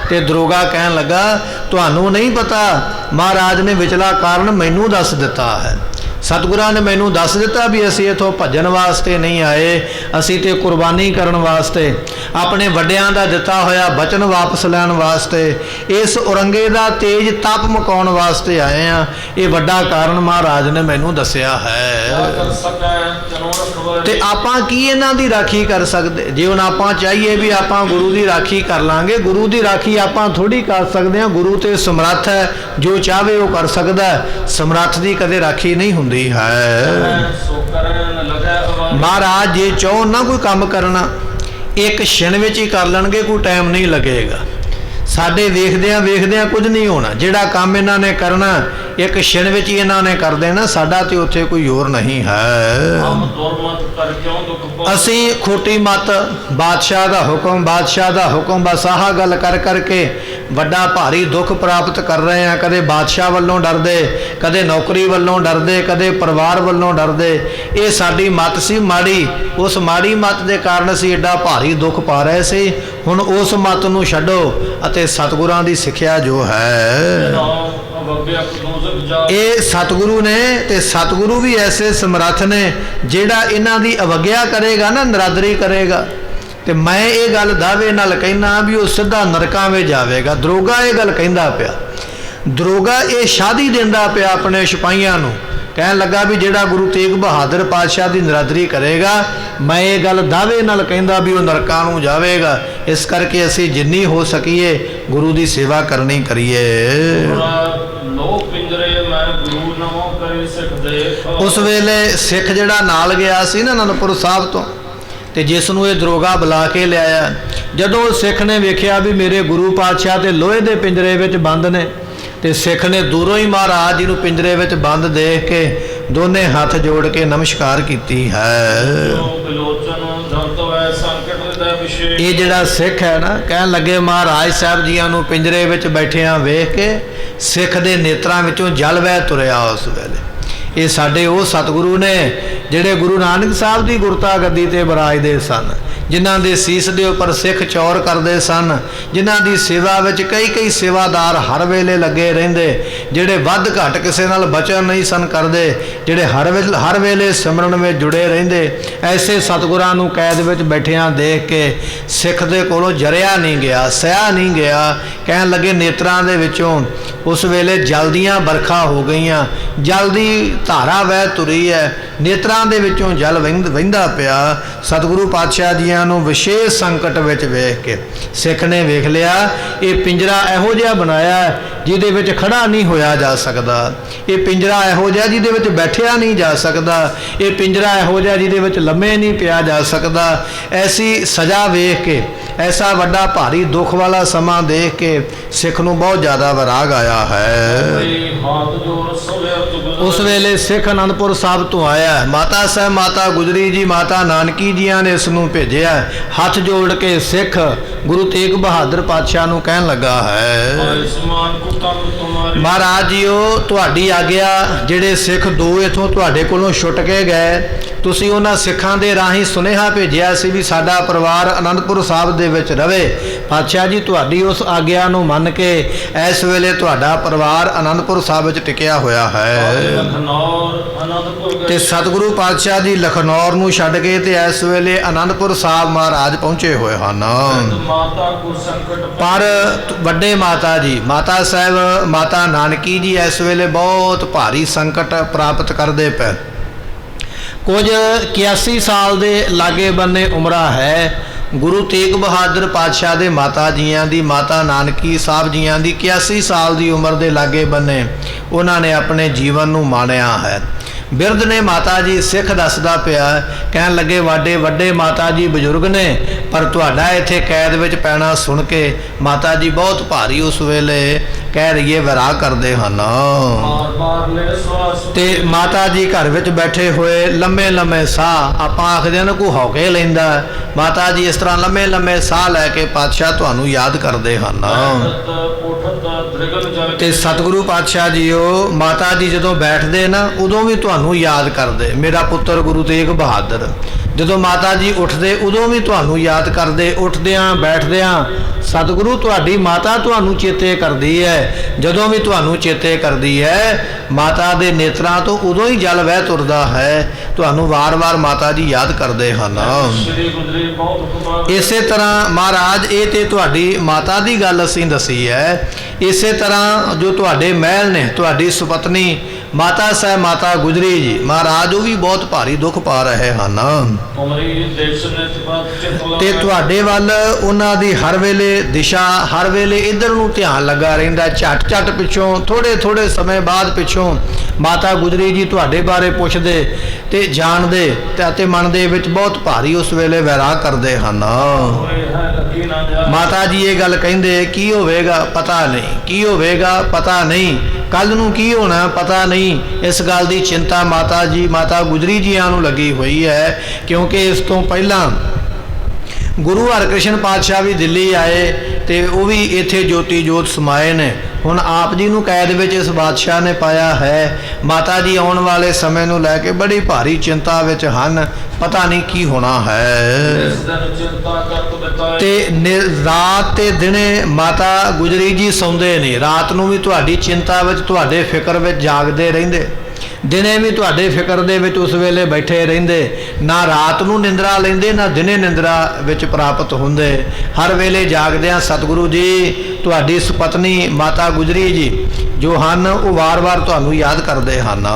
ਤੇ ਦਰੋਗਾ ਕਹਿਣ ਲੱਗਾ, ਤੁਹਾਨੂੰ ਨਹੀਂ ਪਤਾ, ਮਹਾਰਾਜ ਨੇ ਵਿਚਲਾ ਕਾਰਨ ਮੈਨੂੰ ਦੱਸ ਦਿੱਤਾ ਹੈ, ਸਤਿਗੁਰਾਂ ਨੇ ਮੈਨੂੰ ਦੱਸ ਦਿੱਤਾ ਵੀ ਅਸੀਂ ਇੱਥੋਂ ਭੱਜਣ ਵਾਸਤੇ ਨਹੀਂ ਆਏ, ਅਸੀਂ ਤੇ ਕੁਰਬਾਨੀ ਕਰਨ ਵਾਸਤੇ, ਆਪਣੇ ਵੱਡਿਆਂ ਦਾ ਦਿੱਤਾ ਹੋਇਆ ਬਚਨ ਵਾਪਸ ਲੈਣ ਵਾਸਤੇ, ਇਸ ਔਰੰਗੇ ਦਾ ਤੇਜ ਤਪ ਮੁਕਾਉਣ ਵਾਸਤੇ ਆਏ ਆ। ਇਹ ਵੱਡਾ ਕਾਰਨ ਮਹਾਰਾਜ ਨੇ ਮੈਨੂੰ ਦੱਸਿਆ ਹੈ। ਤੇ ਆਪਾਂ ਕੀ ਇਹਨਾਂ ਦੀ ਰਾਖੀ ਕਰ ਸਕਦੇ? ਜੇ ਹੁਣ ਆਪਾਂ ਚਾਹੀਏ ਵੀ ਆਪਾਂ ਗੁਰੂ ਦੀ ਰਾਖੀ ਕਰ ਲਾਂਗੇ, ਗੁਰੂ ਦੀ ਰਾਖੀ ਆਪਾਂ ਥੋੜੀ ਕਰ ਸਕਦੇ ਹਾਂ। ਗੁਰੂ ਤੇ ਸਮਰੱਥ ਹੈ, ਜੋ ਚਾਹਵੇ ਉਹ ਕਰ ਸਕਦਾ, ਸਮਰੱਥ ਦੀ ਕਦੇ ਰਾਖੀ ਨਹੀਂ ਹੁੰਦੀ ਹੈ। ਮਹਾਰਾਜ ਜੇ ਚਾਹੋ ਨਾ ਕੋਈ ਕੰਮ ਕਰਨਾ, ਇੱਕ ਛਿਣ ਵਿੱਚ ਹੀ ਕਰ ਲੈਣਗੇ, ਕੋਈ ਟਾਈਮ ਨਹੀਂ ਲੱਗੇਗਾ। ਸਾਡੇ ਵੇਖਦਿਆਂ ਕੁਝ ਨਹੀਂ ਹੋਣਾ, ਜਿਹੜਾ ਕੰਮ ਇਹਨਾਂ ਨੇ ਕਰਨਾ ਇੱਕ ਛਿਣ ਵਿੱਚ ਹੀ ਇਹਨਾਂ ਨੇ ਕਰ ਦੇਣਾ, ਸਾਡਾ ਤੇ ਉੱਥੇ ਕੋਈ ਹੋਰ ਨਹੀਂ ਹੈ। ਅਸੀਂ ਖੋਟੀ ਮਤ, ਬਾਦਸ਼ਾਹ ਦਾ ਹੁਕਮ, ਬਸ ਆਹ ਗੱਲ ਕਰ ਕਰਕੇ ਵੱਡਾ ਭਾਰੀ ਦੁੱਖ ਪ੍ਰਾਪਤ ਕਰ ਰਹੇ ਹਾਂ। ਕਦੇ ਬਾਦਸ਼ਾਹ ਵੱਲੋਂ ਡਰਦੇ, ਕਦੇ ਨੌਕਰੀ ਵੱਲੋਂ ਡਰਦੇ, ਕਦੇ ਪਰਿਵਾਰ ਵੱਲੋਂ ਡਰਦੇ। ਇਹ ਸਾਡੀ ਮਤ ਸੀ ਮਾੜੀ, ਉਸ ਮਾੜੀ ਮਤ ਦੇ ਕਾਰਨ ਅਸੀਂ ਐਡਾ ਭਾਰੀ ਦੁੱਖ ਪਾ ਰਹੇ ਸੀ। ਹੁਣ ਉਸ ਮਤ ਨੂੰ ਛੱਡੋ ਅਤੇ ਸਤਿਗੁਰਾਂ ਦੀ ਸਿੱਖਿਆ ਜੋ ਹੈ, ਇਹ ਸਤਿਗੁਰੂ ਨੇ, ਤੇ ਸਤਿਗੁਰੂ ਵੀ ਐਸੇ ਸਮਰੱਥ ਨੇ, ਜਿਹੜਾ ਇਹਨਾਂ ਦੀ ਅਵਗਿਆ ਕਰੇਗਾ ਨਾ, ਨਰਾਦਰੀ ਕਰੇਗਾ, ਤੇ ਮੈਂ ਇਹ ਗੱਲ ਦਾਅਵੇ ਨਾਲ ਕਹਿਣਾ ਵੀ ਉਹ ਸਿੱਧਾ ਨਰਕਾਂ ਵਿੱਚ ਜਾਵੇਗਾ। ਦਰੋਗਾ ਇਹ ਗੱਲ ਕਹਿੰਦਾ ਪਿਆ, ਦਰੋਗਾ ਇਹ ਸ਼ਾਦੀ ਦਿੰਦਾ ਪਿਆ ਆਪਣੇ ਸਿਪਾਹੀਆਂ ਨੂੰ, ਕਹਿਣ ਲੱਗਾ ਵੀ ਜਿਹੜਾ ਗੁਰੂ ਤੇਗ ਬਹਾਦਰ ਪਾਤਸ਼ਾਹ ਦੀ ਨਰਾਦਰੀ ਕਰੇਗਾ, ਮੈਂ ਇਹ ਗੱਲ ਦਾਅਵੇ ਨਾਲ ਕਹਿੰਦਾ ਵੀ ਉਹ ਨਰਕਾਂ ਨੂੰ ਜਾਵੇਗਾ। ਇਸ ਕਰਕੇ ਅਸੀਂ ਜਿੰਨੀ ਹੋ ਸਕੀਏ ਗੁਰੂ ਦੀ ਸੇਵਾ ਕਰਨੀ ਕਰੀਏ। ਉਸ ਵੇਲੇ ਸਿੱਖ ਜਿਹੜਾ ਨਾਲ ਗਿਆ ਸੀ ਨਾ ਅਨੰਦਪੁਰ ਸਾਹਿਬ ਤੋਂ, ਤੇ ਜਿਸ ਨੂੰ ਇਹ ਦਰੋਗਾ ਬੁਲਾ ਕੇ ਲਿਆਇਆ, ਜਦੋਂ ਸਿੱਖ ਨੇ ਵੇਖਿਆ ਵੀ ਮੇਰੇ ਗੁਰੂ ਪਾਤਸ਼ਾਹ ਤੇ ਲੋਹੇ ਦੇ ਪਿੰਜਰੇ ਵਿੱਚ ਬੰਦ ਨੇ, ਤੇ ਸਿੱਖ ਨੇ ਦੂਰੋਂ ਹੀ ਮਹਾਰਾਜ ਜੀ ਨੂੰ ਪਿੰਜਰੇ ਵਿੱਚ ਬੰਦ ਦੇਖ ਕੇ ਦੋਨੇ ਹੱਥ ਜੋੜ ਕੇ ਨਮਸਕਾਰ ਕੀਤੀ ਹੈ। ਇਹ ਜਿਹੜਾ ਸਿੱਖ ਹੈ ਨਾ, ਕਹਿਣ ਲੱਗੇ ਮਹਾਰਾਜ ਸਾਹਿਬ ਜੀਆਂ ਨੂੰ ਪਿੰਜਰੇ ਵਿੱਚ ਬੈਠਿਆਂ ਵੇਖ ਕੇ ਸਿੱਖ ਦੇ ਨੇਤਰਾਂ ਵਿੱਚੋਂ ਜਲ ਵਹਿ ਤੁਰਿਆ ਉਸ ਵੇਲੇ। ਇਹ ਸਾਡੇ ਉਹ ਸਤਿਗੁਰੂ ਨੇ ਜਿਹੜੇ ਗੁਰੂ ਨਾਨਕ ਸਾਹਿਬ ਦੀ ਗੁਰਤਾ ਗੱਦੀ ਤੇ ਬਿਰਾਜਦੇ ਸਨ। ਜਿਨ੍ਹਾਂ ਦੇ ਸੀਸ ਦੇ ਉੱਪਰ ਸਿੱਖ ਚੌਰ ਕਰਦੇ ਸਨ, ਜਿਨ੍ਹਾਂ ਦੀ ਸੇਵਾ ਵਿੱਚ ਕਈ ਸੇਵਾਦਾਰ ਹਰ ਵੇਲੇ ਲੱਗੇ ਰਹਿੰਦੇ, ਜਿਹੜੇ ਵੱਧ ਘੱਟ ਕਿਸੇ ਨਾਲ ਬਚਨ ਨਹੀਂ ਸਨ ਕਰਦੇ, ਜਿਹੜੇ ਹਰ ਵੇਲੇ ਸਿਮਰਨ ਵਿੱਚ ਜੁੜੇ ਰਹਿੰਦੇ। ਐਸੇ ਸਤਿਗੁਰਾਂ ਨੂੰ ਕੈਦ ਵਿੱਚ ਬੈਠਿਆਂ ਦੇਖ ਕੇ ਸਿੱਖ ਦੇ ਕੋਲੋਂ ਜਰਿਆ ਨਹੀਂ ਗਿਆ, ਸਹਿਆ ਨਹੀਂ ਗਿਆ। ਕਹਿਣ ਲੱਗੇ ਨੇਤਰਾਂ ਦੇ ਵਿੱਚੋਂ ਉਸ ਵੇਲੇ ਜਲ ਦੀਆਂ ਵਰਖਾ ਹੋ ਗਈਆਂ, ਜਲ ਦੀ ਧਾਰਾ ਵਹਿ ਤੁਰੀ ਹੈ, ਨੇਤਰਾਂ ਦੇ ਵਿੱਚੋਂ ਜਲ ਵਹਿੰਦਾ ਪਿਆ। ਸਤਿਗੁਰੂ ਪਾਤਸ਼ਾਹ ਜੀਆਂ ਨੂੰ ਵਿਸ਼ੇਸ਼ ਸੰਕਟ ਵਿੱਚ ਵੇਖ ਕੇ ਸਿੱਖ ਨੇ ਵੇਖ ਲਿਆ ਇਹ ਪਿੰਜਰਾ ਇਹੋ ਜਿਹਾ ਬਣਾਇਆ ਜਿਹਦੇ ਵਿੱਚ ਖੜਾ ਨਹੀਂ ਹੋਇਆ ਜਾ ਸਕਦਾ, ਇਹ ਪਿੰਜਰਾ ਇਹੋ ਜਿਹਾ ਜਿਹਦੇ ਵਿੱਚ ਬੈਠਿਆ ਨਹੀਂ ਜਾ ਸਕਦਾ, ਇਹ ਪਿੰਜਰਾ ਇਹੋ ਜਿਹਾ ਜਿਹਦੇ ਵਿੱਚ ਲੰਮੇ ਨਹੀਂ ਪਿਆ ਜਾ ਸਕਦਾ। ਐਸੀ ਸਜ਼ਾ ਵੇਖ ਕੇ, ਐਸਾ ਵੱਡਾ ਭਾਰੀ ਦੁੱਖ ਵਾਲਾ ਸਮਾਂ ਦੇਖ ਕੇ ਸਿੱਖ ਨੂੰ ਬਹੁਤ ਜ਼ਿਆਦਾ ਵਿਰਾਗ ਆਇਆ ਹੈ। ਉਸ ਵੇਲੇ ਸਿੱਖ ਅਨੰਦਪੁਰ ਸਾਹਿਬ ਤੋਂ ਆਇਆ। ਮਾਤਾ ਸਾਹਿਬ ਮਾਤਾ ਗੁਜਰੀ ਜੀ, ਮਾਤਾ ਨਾਨਕੀ ਜੀਆਂ ਨੇ ਇਸ ਨੂੰ ਭੇਜਿਆ। ਹੱਥ ਜੋੜ ਕੇ ਸਿੱਖ ਗੁਰੂ ਤੇਗ ਬਹਾਦਰ ਪਾਤਸ਼ਾਹ ਨੂੰ ਕਹਿਣ ਲੱਗਾ ਹੈ, ਮਹਾਰਾਜ ਜੀਓ ਤੁਹਾਡੀ ਆਗਿਆ, ਜਿਹੜੇ ਸਿੱਖ ਦੋ ਇਥੋਂ ਤੁਹਾਡੇ ਕੋਲੋਂ ਛੁੱਟ ਕੇ ਗਏ, ਤੁਸੀਂ ਉਹਨਾਂ ਸਿੱਖਾਂ ਦੇ ਰਾਹੀਂ ਸੁਨੇਹਾ ਭੇਜਿਆ ਸੀ ਵੀ ਸਾਡਾ ਪਰਿਵਾਰ ਅਨੰਦਪੁਰ ਸਾਹਿਬ ਦੇ ਵਿੱਚ ਰਵੇ। ਪਾਤਸ਼ਾਹ ਜੀ ਤੁਹਾਡੀ ਉਸ ਆਗਿਆ ਨੂੰ ਮੰਨ ਕੇ ਇਸ ਵੇਲੇ ਤੁਹਾਡਾ ਪਰਿਵਾਰ ਅਨੰਦਪੁਰ ਸਾਹਿਬ ਵਿੱਚ ਟਿਕਿਆ ਹੋਇਆ ਹੈ। ਤੇ ਸਤਿਗੁਰੂ ਪਾਤਸ਼ਾਹ ਜੀ ਲਖਨੌਰ ਨੂੰ ਛੱਡ ਕੇ ਤੇ ਇਸ ਵੇਲੇ ਅਨੰਦਪੁਰ ਸਾਹਿਬ ਮਹਾਰਾਜ ਪਹੁੰਚੇ ਹੋਏ ਹਨ। ਪਰ ਵੱਡੇ ਮਾਤਾ ਜੀ, ਮਾਤਾ ਸਾਹਿਬ ਮਾਤਾ ਨਾਨਕੀ ਜੀ ਇਸ ਵੇਲੇ ਬਹੁਤ ਭਾਰੀ ਸੰਕਟ ਪ੍ਰਾਪਤ ਕਰਦੇ ਪਏ। ਕੁਝ 81 ਸਾਲ ਦੇ ਲਾਗੇ ਬੰਨੇ ਉਮਰਾਂ ਹੈ। ਗੁਰੂ ਤੇਗ ਬਹਾਦਰ ਪਾਤਸ਼ਾਹ ਦੇ ਮਾਤਾ ਜੀਆਂ ਦੀ, ਮਾਤਾ ਨਾਨਕੀ ਸਾਹਿਬ ਜੀਆਂ ਦੀ 81 ਸਾਲ ਦੀ ਉਮਰ ਦੇ ਲਾਗੇ ਬੰਨੇ ਉਹਨਾਂ ਨੇ ਆਪਣੇ ਜੀਵਨ ਨੂੰ ਮਾਣਿਆ ਹੈ। ਬਿਰਧ ਨੇ ਮਾਤਾ ਜੀ, ਸਿੱਖ ਦੱਸਦਾ ਪਿਆ, ਕਹਿਣ ਲੱਗੇ ਵੱਡੇ ਮਾਤਾ ਜੀ ਬਜ਼ੁਰਗ ਨੇ, ਪਰ ਤੁਹਾਡਾ ਇੱਥੇ ਕੈਦ ਵਿੱਚ ਪੈਣਾ ਸੁਣ ਕੇ ਮਾਤਾ ਜੀ ਬਹੁਤ ਭਾਰੀ ਉਸ ਵੇਲੇ ਕਹਿ ਰਹੀਏ ਵਿਰਾਗ ਕਰਦੇ ਹਨ। ਤੇ ਮਾਤਾ ਜੀ ਘਰ ਵਿੱਚ ਬੈਠੇ ਹੋਏ ਲੰਮੇ ਸਾਹ, ਆਪਾਂ ਆਖਦੇ ਹਾਂ ਕੋਈ ਹੌਕੇ ਲੈਂਦਾ, ਮਾਤਾ ਜੀ ਇਸ ਤਰ੍ਹਾਂ ਲੰਮੇ ਸਾਹ ਲੈ ਕੇ ਪਾਤਸ਼ਾਹ ਤੁਹਾਨੂੰ ਯਾਦ ਕਰਦੇ ਹਨ। ਤੇ ਸਤਿਗੁਰੂ ਪਾਤਸ਼ਾਹ ਜੀਓ ਮਾਤਾ ਜੀ ਜਦੋਂ ਬੈਠਦੇ ਨਾ ਉਦੋਂ ਵੀ ਤੁਹਾਨੂੰ ਯਾਦ ਕਰਦੇ, ਮੇਰਾ ਪੁੱਤਰ ਗੁਰੂ ਤੇਗ ਬਹਾਦਰ। ਜਦੋਂ ਮਾਤਾ ਜੀ ਉੱਠਦੇ ਉਦੋਂ ਵੀ ਤੁਹਾਨੂੰ ਯਾਦ ਕਰਦੇ, ਉੱਠਦਿਆਂ ਬੈਠਦਿਆਂ ਸਤਿਗੁਰੂ ਤੁਹਾਡੀ ਮਾਤਾ ਤੁਹਾਨੂੰ ਚੇਤੇ ਕਰਦੀ ਹੈ। ਜਦੋਂ ਵੀ ਤੁਹਾਨੂੰ ਚੇਤੇ ਕਰਦੀ ਹੈ ਮਾਤਾ ਦੇ ਨੇਤਰਾਂ ਤੋਂ ਉਦੋਂ ਹੀ ਜਲ ਵਹਿ ਤੁਰਦਾ ਹੈ, ਤੁਹਾਨੂੰ ਵਾਰ-ਵਾਰ ਮਾਤਾ ਜੀ ਯਾਦ ਕਰਦੇ ਹਨ। ਇਸੇ ਤਰ੍ਹਾਂ ਮਹਾਰਾਜ ਇਹ ਤੇ ਤੁਹਾਡੀ ਮਾਤਾ ਦੀ ਗੱਲ ਅਸੀਂ ਦੱਸੀ ਹੈ। ਇਸੇ ਤਰ੍ਹਾਂ ਜੋ ਤੁਹਾਡੇ ਮਹਿਲ ਨੇ, ਤੁਹਾਡੀ ਸੁਪਤਨੀ ਮਾਤਾ ਸਾਹਿਬ ਮਾਤਾ ਗੁਜਰੀ ਜੀ ਮਹਾਰਾਜ ਉਹ ਵੀ ਬਹੁਤ ਭਾਰੀ ਦੁੱਖ ਪਾ ਰਹੇ ਹਨ। ਤੇ ਤੁਹਾਡੇ ਵੱਲ ਉਹਨਾਂ ਦੀ ਹਰ ਵੇਲੇ ਦਿਸ਼ਾ, ਹਰ ਵੇਲੇ ਇੱਧਰ ਨੂੰ ਧਿਆਨ ਲੱਗਾ ਰਹਿੰਦਾ। ਝਟ ਪਿੱਛੋਂ ਥੋੜੇ ਸਮੇਂ ਬਾਅਦ ਪਿੱਛੋਂ ਮਾਤਾ ਗੁਜਰੀ ਜੀ ਤੁਹਾਡੇ ਬਾਰੇ ਪੁੱਛਦੇ ਤੇ ਜਾਣਦੇ ਤੇ ਮਨ ਦੇ ਵਿੱਚ ਬਹੁਤ ਭਾਰੀ ਉਸ ਵੇਲੇ ਵੈਰਾਗ ਕਰਦੇ ਹਨ। ਮਾਤਾ ਜੀ ਇਹ ਗੱਲ ਕਹਿੰਦੇ ਕੀ ਹੋਵੇਗਾ ਪਤਾ ਨਹੀਂ, ਕੀ ਹੋਵੇਗਾ ਪਤਾ ਨਹੀਂ, ਕੱਲ ਨੂੰ ਕੀ ਹੋਣਾ ਪਤਾ ਨਹੀਂ। ਇਸ ਗੱਲ ਦੀ ਚਿੰਤਾ ਮਾਤਾ ਜੀ ਮਾਤਾ ਗੁਜਰੀ ਜੀਆਂ ਨੂੰ ਲੱਗੀ ਹੋਈ ਹੈ, ਕਿਉਂਕਿ ਇਸ ਤੋਂ ਪਹਿਲਾਂ ਗੁਰੂ ਹਰਕ੍ਰਿਸ਼ਨ ਪਾਤਸ਼ਾਹ ਵੀ ਦਿੱਲੀ ਆਏ ਤੇ ਉਹ ਵੀ ਇੱਥੇ ਜੋਤੀ ਜੋਤ ਸਮਾਏ ਨੇ। ਹੁਣ ਆਪ ਜੀ ਨੂੰ ਕੈਦ ਵਿੱਚ ਇਸ ਬਾਦਸ਼ਾਹ ਨੇ ਪਾਇਆ ਹੈ। ਮਾਤਾ ਜੀ ਆਉਣ ਵਾਲੇ ਸਮੇਂ ਨੂੰ ਲੈ ਕੇ ਬੜੀ ਭਾਰੀ ਚਿੰਤਾ ਵਿੱਚ ਹਨ, ਪਤਾ ਨਹੀਂ ਕੀ ਹੋਣਾ ਹੈ। ਤੇ ਰਾਤ ਤੇ ਦਿਨੇ ਮਾਤਾ ਗੁਜਰੀ ਜੀ ਸੌਂਦੇ ਨਹੀਂ, ਰਾਤ ਨੂੰ ਵੀ ਤੁਹਾਡੀ ਚਿੰਤਾ ਵਿੱਚ, ਤੁਹਾਡੇ ਫਿਕਰ ਵਿੱਚ ਜਾਗਦੇ ਰਹਿੰਦੇ, ਦਿਨੇ ਵੀ ਤੁਹਾਡੇ ਫਿਕਰ ਦੇ ਵਿੱਚ ਉਸ ਵੇਲੇ ਬੈਠੇ ਰਹਿੰਦੇ। ਨਾ ਰਾਤ ਨੂੰ ਨਿੰਦਰਾ ਲੈਂਦੇ, ਨਾ ਦਿਨੇ ਨਿੰਦਰਾ ਵਿੱਚ ਪ੍ਰਾਪਤ ਹੁੰਦੇ। ਹਰ ਵੇਲੇ ਜਾਗਦਿਆਂ ਸਤਿਗੁਰੂ ਜੀ ਤੁਹਾਡੀ ਸੁਪਤਨੀ ਮਾਤਾ ਗੁਜਰੀ ਜੀ ਜੋ ਹਨ ਉਹ ਵਾਰ-ਵਾਰ ਤੁਹਾਨੂੰ ਯਾਦ ਕਰਦੇ ਹਨ।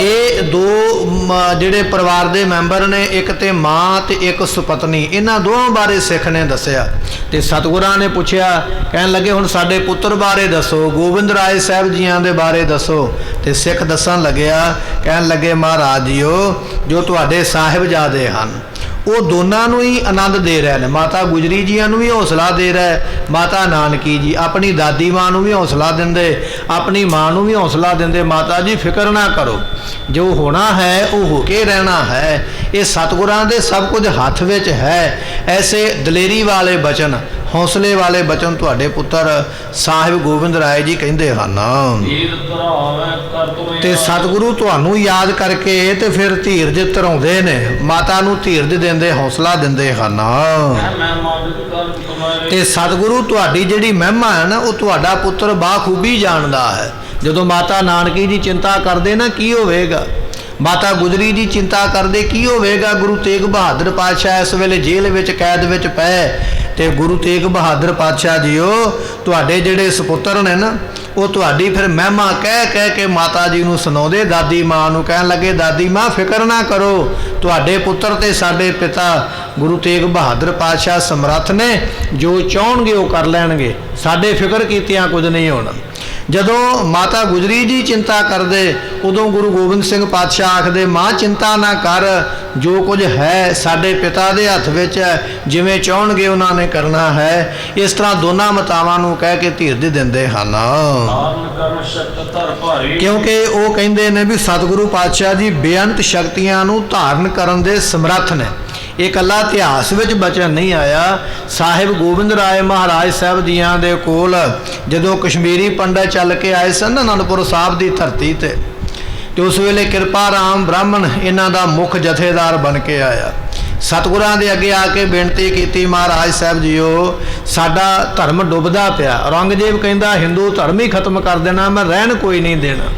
ਇਹ ਦੋ ਜਿਹੜੇ ਪਰਿਵਾਰ ਦੇ ਮੈਂਬਰ ਨੇ, ਇੱਕ ਤੇ ਮਾਂ ਤੇ ਇੱਕ ਸੁਪਤਨੀ, ਇਹਨਾਂ ਦੋਵਾਂ ਬਾਰੇ ਸਿੱਖ ਨੇ ਦੱਸਿਆ। ਤੇ ਸਤਿਗੁਰਾਂ ਨੇ ਪੁੱਛਿਆ, ਕਹਿਣ ਲੱਗੇ ਹੁਣ ਸਾਡੇ ਪੁੱਤਰ ਬਾਰੇ ਦੱਸੋ, ਗੋਬਿੰਦ ਰਾਏ ਸਾਹਿਬ ਜੀਆਂ ਦੇ ਬਾਰੇ ਦੱਸੋ। ਤੇ ਸਿੱਖ ਦੱਸਣ ਲੱਗਿਆ, ਕਹਿਣ ਲੱਗੇ ਮਹਾਰਾਜ ਜੀਓ ਜੋ ਤੁਹਾਡੇ ਸਾਹਿਬਜ਼ਾਦੇ ਹਨ ਉਹ ਦੋਨਾਂ ਨੂੰ ਹੀ ਆਨੰਦ ਦੇ ਰਹੇ ਨੇ। ਮਾਤਾ ਗੁਜਰੀ ਜੀਆਂ ਨੂੰ ਵੀ ਹੌਸਲਾ ਦੇ ਰਿਹਾ, ਮਾਤਾ ਨਾਨਕੀ ਜੀ ਆਪਣੀ ਦਾਦੀ ਮਾਂ ਨੂੰ ਵੀ ਹੌਸਲਾ ਦਿੰਦੇ, ਆਪਣੀ ਮਾਂ ਨੂੰ ਵੀ ਹੌਸਲਾ ਦਿੰਦੇ, ਮਾਤਾ ਜੀ ਫਿਕਰ ਨਾ ਕਰੋ, ਜੋ ਹੋਣਾ ਹੈ ਉਹ ਹੋ ਕੇ ਰਹਿਣਾ ਹੈ, ਇਹ ਸਤਿਗੁਰਾਂ ਦੇ ਸਭ ਕੁਝ ਹੱਥ ਵਿੱਚ ਹੈ। ਐਸੇ ਦਲੇਰੀ ਵਾਲੇ ਬਚਨ ਹੌਸਲੇ ਵਾਲੇ ਬਚਨ ਤੁਹਾਡੇ ਪੁੱਤਰ ਸਾਹਿਬ ਗੋਬਿੰਦ ਰਾਏ ਜੀ ਕਹਿੰਦੇ ਹਨ। ਧੀਰ ਧਰਾਵੈ ਕਰ ਤੁਮੇ ਤੇ ਸਤਿਗੁਰੂ ਤੁਹਾਨੂੰ ਯਾਦ ਕਰਕੇ ਤੇ ਫਿਰ ਧੀਰਜ ਧਰਾਉਂਦੇ ਨੇ, ਮਾਤਾ ਨੂੰ ਧੀਰਜ ਦਿੰਦੇ, ਹੌਸਲਾ ਦਿੰਦੇ ਹਨ। ਮੈਂ ਮਾਦਿਕ ਕਰ ਤੁਮਾਰੇ ਤੇ ਸਤਿਗੁਰੂ ਤੁਹਾਡੀ ਜਿਹੜੀ ਮਹਿਮਾ ਹੈ ਨਾ, ਉਹ ਤੁਹਾਡਾ ਪੁੱਤਰ ਬਾਖੂਬੀ ਜਾਣਦਾ ਹੈ। ਜਦੋਂ ਮਾਤਾ ਨਾਨਕੀ ਜੀ ਚਿੰਤਾ ਕਰਦੇ ਨਾ, ਕੀ ਹੋਵੇਗਾ? ਮਾਤਾ ਗੁਜਰੀ ਜੀ ਚਿੰਤਾ ਕਰਦੇ, ਕੀ ਹੋਵੇਗਾ? ਗੁਰੂ ਤੇਗ ਬਹਾਦਰ ਪਾਤਸ਼ਾਹ ਇਸ ਵੇਲੇ ਜੇਲ੍ਹ ਵਿੱਚ ਕੈਦ ਵਿੱਚ ਪਏ, ਤੇ ਗੁਰੂ ਤੇਗ ਬਹਾਦਰ ਪਾਤਸ਼ਾਹ ਜੀਓ ਤੁਹਾਡੇ ਜਿਹੜੇ ਸੁਪੁੱਤਰ ਨੇ ਨਾ, ਉਹ ਤੁਹਾਡੀ ਫਿਰ ਮਹਿਮਾ ਕਹਿ ਕਹਿ ਕੇ ਮਾਤਾ ਜੀ ਨੂੰ ਸੁਣਾਉਂਦੇ। ਦਾਦੀ ਮਾਂ ਨੂੰ ਕਹਿਣ ਲੱਗੇ, ਦਾਦੀ ਮਾਂ ਫਿਕਰ ਨਾ ਕਰੋ, ਤੁਹਾਡੇ ਪੁੱਤਰ ਤੇ ਸਾਡੇ ਪਿਤਾ ਗੁਰੂ ਤੇਗ ਬਹਾਦਰ ਪਾਤਸ਼ਾਹ ਸਮਰੱਥ ਨੇ, ਜੋ ਚਾਹਣਗੇ ਉਹ ਕਰ ਲੈਣਗੇ, ਸਾਡੇ ਫਿਕਰ ਕੀਤਿਆਂ ਕੁਝ ਨਹੀਂ ਹੋਣਾ। ਜਦੋਂ ਮਾਤਾ ਗੁਜਰੀ ਜੀ ਚਿੰਤਾ ਕਰਦੇ, ਉਦੋਂ ਗੁਰੂ ਗੋਬਿੰਦ ਸਿੰਘ ਪਾਤਸ਼ਾਹ ਆਖਦੇ, ਮਾਂ ਚਿੰਤਾ ਨਾ ਕਰ, ਜੋ ਕੁਝ ਹੈ ਸਾਡੇ ਪਿਤਾ ਦੇ ਹੱਥ ਵਿੱਚ ਹੈ, ਜਿਵੇਂ ਚਾਹਣਗੇ ਉਹਨਾਂ ਨੇ ਕਰਨਾ ਹੈ। ਇਸ ਤਰ੍ਹਾਂ ਦੋਨਾਂ ਮਾਤਾਵਾਂ ਨੂੰ ਕਹਿ ਕੇ ਧੀਰਜ ਦਿੰਦੇ ਹਨ, ਧਾਰਨ ਕਰਨ ਸ਼ਕਤ ਧਰ ਭਾਰੀ। ਕਿਉਂਕਿ ਉਹ ਕਹਿੰਦੇ ਨੇ ਵੀ ਸਤਿਗੁਰੂ ਪਾਤਸ਼ਾਹ ਜੀ ਬੇਅੰਤ ਸ਼ਕਤੀਆਂ ਨੂੰ ਧਾਰਨ ਕਰਨ ਦੇ ਸਮਰੱਥ ਨੇ। ਇਹ ਇਕੱਲਾ ਇਤਿਹਾਸ ਵਿੱਚ ਬਚਨ ਨਹੀਂ ਆਇਆ। ਸਾਹਿਬ ਗੋਬਿੰਦ ਰਾਏ ਮਹਾਰਾਜ ਸਾਹਿਬ ਜੀਆਂ ਦੇ ਕੋਲ ਜਦੋਂ ਕਸ਼ਮੀਰੀ ਪੰਡਤ ਚੱਲ ਕੇ ਆਏ ਸਨ ਅਨੰਦਪੁਰ ਸਾਹਿਬ ਦੀ ਧਰਤੀ ਤੇ ਉਸ ਵੇਲੇ ਕਿਰਪਾ ਰਾਮ ਬ੍ਰਾਹਮਣ ਇਹਨਾਂ ਦਾ ਮੁੱਖ ਜਥੇਦਾਰ ਬਣ ਕੇ ਆਇਆ। ਸਤਿਗੁਰਾਂ ਦੇ ਅੱਗੇ ਆ ਕੇ ਬੇਨਤੀ ਕੀਤੀ, ਮਹਾਰਾਜ ਸਾਹਿਬ ਜੀਓ ਸਾਡਾ ਧਰਮ ਡੁੱਬਦਾ ਪਿਆ, ਔਰੰਗਜ਼ੇਬ ਕਹਿੰਦਾ ਹਿੰਦੂ ਧਰਮ ਹੀ ਖਤਮ ਕਰ ਦੇਣਾ, ਮੈਂ ਰਹਿਣ ਕੋਈ ਨਹੀਂ ਦੇਣਾ,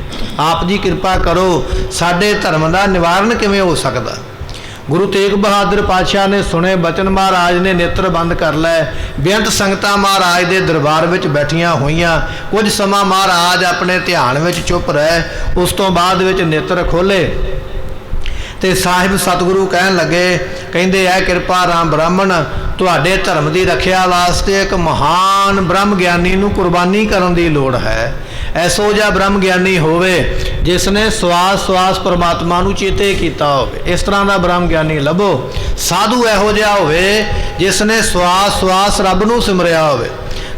ਆਪ ਜੀ ਕਿਰਪਾ ਕਰੋ, ਸਾਡੇ ਧਰਮ ਦਾ ਨਿਵਾਰਨ ਕਿਵੇਂ ਹੋ ਸਕਦਾ? ਗੁਰੂ ਤੇਗ ਬਹਾਦਰ ਪਾਤਸ਼ਾਹ ਨੇ ਸੁਣੇ ਬਚਨ, ਮਹਾਰਾਜ ਨੇ ਨੇਤਰ ਬੰਦ ਕਰ ਲਏ। ਬੇਅੰਤ ਸੰਗਤਾਂ ਮਹਾਰਾਜ ਦੇ ਦਰਬਾਰ ਵਿੱਚ ਬੈਠੀਆਂ ਹੋਈਆਂ। ਕੁਝ ਸਮਾਂ ਮਹਾਰਾਜ ਆਪਣੇ ਧਿਆਨ ਵਿੱਚ ਚੁੱਪ ਰਹੇ, ਉਸ ਤੋਂ ਬਾਅਦ ਵਿੱਚ ਨੇਤਰ ਖੋਲੇ ਤੇ ਸਾਹਿਬ ਸਤਿਗੁਰੂ ਕਹਿਣ ਲੱਗੇ, ਕਹਿੰਦੇ ਐ ਕਿਰਪਾ ਰਾਮ ਬ੍ਰਾਹਮਣ, ਤੁਹਾਡੇ ਧਰਮ ਦੀ ਰੱਖਿਆ ਵਾਸਤੇ ਇੱਕ ਮਹਾਨ ਬ੍ਰਹਮ ਗਿਆਨੀ ਨੂੰ ਕੁਰਬਾਨੀ ਕਰਨ ਦੀ ਲੋੜ ਹੈ। ਐਸੋ ਜਿਹਾ ਬ੍ਰਹਮ ਗਿਆਨੀ ਹੋਵੇ ਜਿਸ ਨੇ ਸਵਾਸ ਸਵਾਸ ਪਰਮਾਤਮਾ ਨੂੰ ਚੇਤੇ ਕੀਤਾ ਹੋਵੇ, ਇਸ ਤਰ੍ਹਾਂ ਦਾ ਬ੍ਰਹਮ ਗਿਆਨੀ ਲੱਭੋ। ਸਾਧੂ ਇਹੋ ਜਿਹਾ ਹੋਵੇ ਜਿਸ ਨੇ ਸਵਾਸ ਸਵਾਸ ਰੱਬ ਨੂੰ ਸਿਮਰਿਆ ਹੋਵੇ।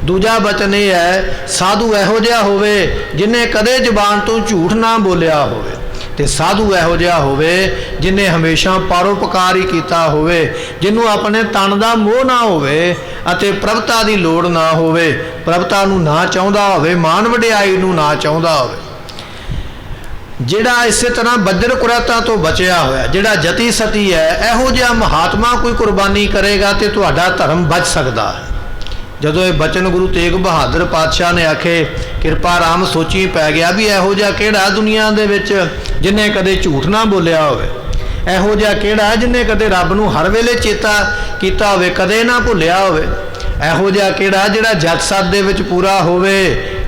ਦੂਜਾ ਬਚਨ ਇਹ ਹੈ, ਸਾਧੂ ਇਹੋ ਜਿਹਾ ਹੋਵੇ ਜਿਹਨੇ ਕਦੇ ਜ਼ੁਬਾਨ ਤੋਂ ਝੂਠ ਨਾ ਬੋਲਿਆ ਹੋਵੇ, ਤੇ ਸਾਧੂ ਇਹੋ ਜਿਹਾ ਹੋਵੇ ਜਿਹਨੇ ਹਮੇਸ਼ਾ ਪਰਉਪਕਾਰ ਹੀ ਕੀਤਾ ਹੋਵੇ, ਜਿਹਨੂੰ ਆਪਣੇ ਤਨ ਦਾ ਮੋਹ ਨਾ ਹੋਵੇ ਅਤੇ ਪ੍ਰਭਤਾ ਦੀ ਲੋੜ ਨਾ ਹੋਵੇ, ਪ੍ਰਭਤਾ ਨੂੰ ਨਾ ਚਾਹੁੰਦਾ ਹੋਵੇ, ਮਾਨ ਵਡਿਆਈ ਨੂੰ ਨਾ ਚਾਹੁੰਦਾ ਹੋਵੇ, ਜਿਹੜਾ ਇਸੇ ਤਰ੍ਹਾਂ ਬੱਜਰ ਕੁਰੈਤਾਂ ਤੋਂ ਬਚਿਆ ਹੋਇਆ, ਜਿਹੜਾ ਜਤੀ ਸਤੀ ਹੈ, ਇਹੋ ਜਿਹਾ ਮਹਾਤਮਾ ਕੋਈ ਕੁਰਬਾਨੀ ਕਰੇਗਾ ਤੇ ਤੁਹਾਡਾ ਧਰਮ ਬਚ ਸਕਦਾ ਹੈ। ਜਦੋਂ ਇਹ ਬਚਨ ਗੁਰੂ ਤੇਗ ਬਹਾਦਰ ਪਾਤਸ਼ਾਹ ਨੇ ਆਖੇ, ਕਿਰਪਾ ਰਾਮ ਸੋਚੀ ਪੈ ਗਿਆ ਵੀ ਇਹੋ ਜਿਹਾ ਕਿਹੜਾ ਦੁਨੀਆ ਦੇ ਵਿੱਚ ਜਿਹਨੇ ਕਦੇ ਝੂਠ ਨਾ ਬੋਲਿਆ ਹੋਵੇ, ਇਹੋ ਜਿਹਾ ਕਿਹੜਾ ਜਿਹਨੇ ਕਦੇ ਰੱਬ ਨੂੰ ਹਰ ਵੇਲੇ ਚੇਤਾ ਕੀਤਾ ਹੋਵੇ, ਕਦੇ ਨਾ ਭੁੱਲਿਆ ਹੋਵੇ, ਇਹੋ ਜਿਹਾ ਕਿਹੜਾ ਜਿਹੜਾ ਜਤ ਸਤ ਦੇ ਵਿੱਚ ਪੂਰਾ ਹੋਵੇ,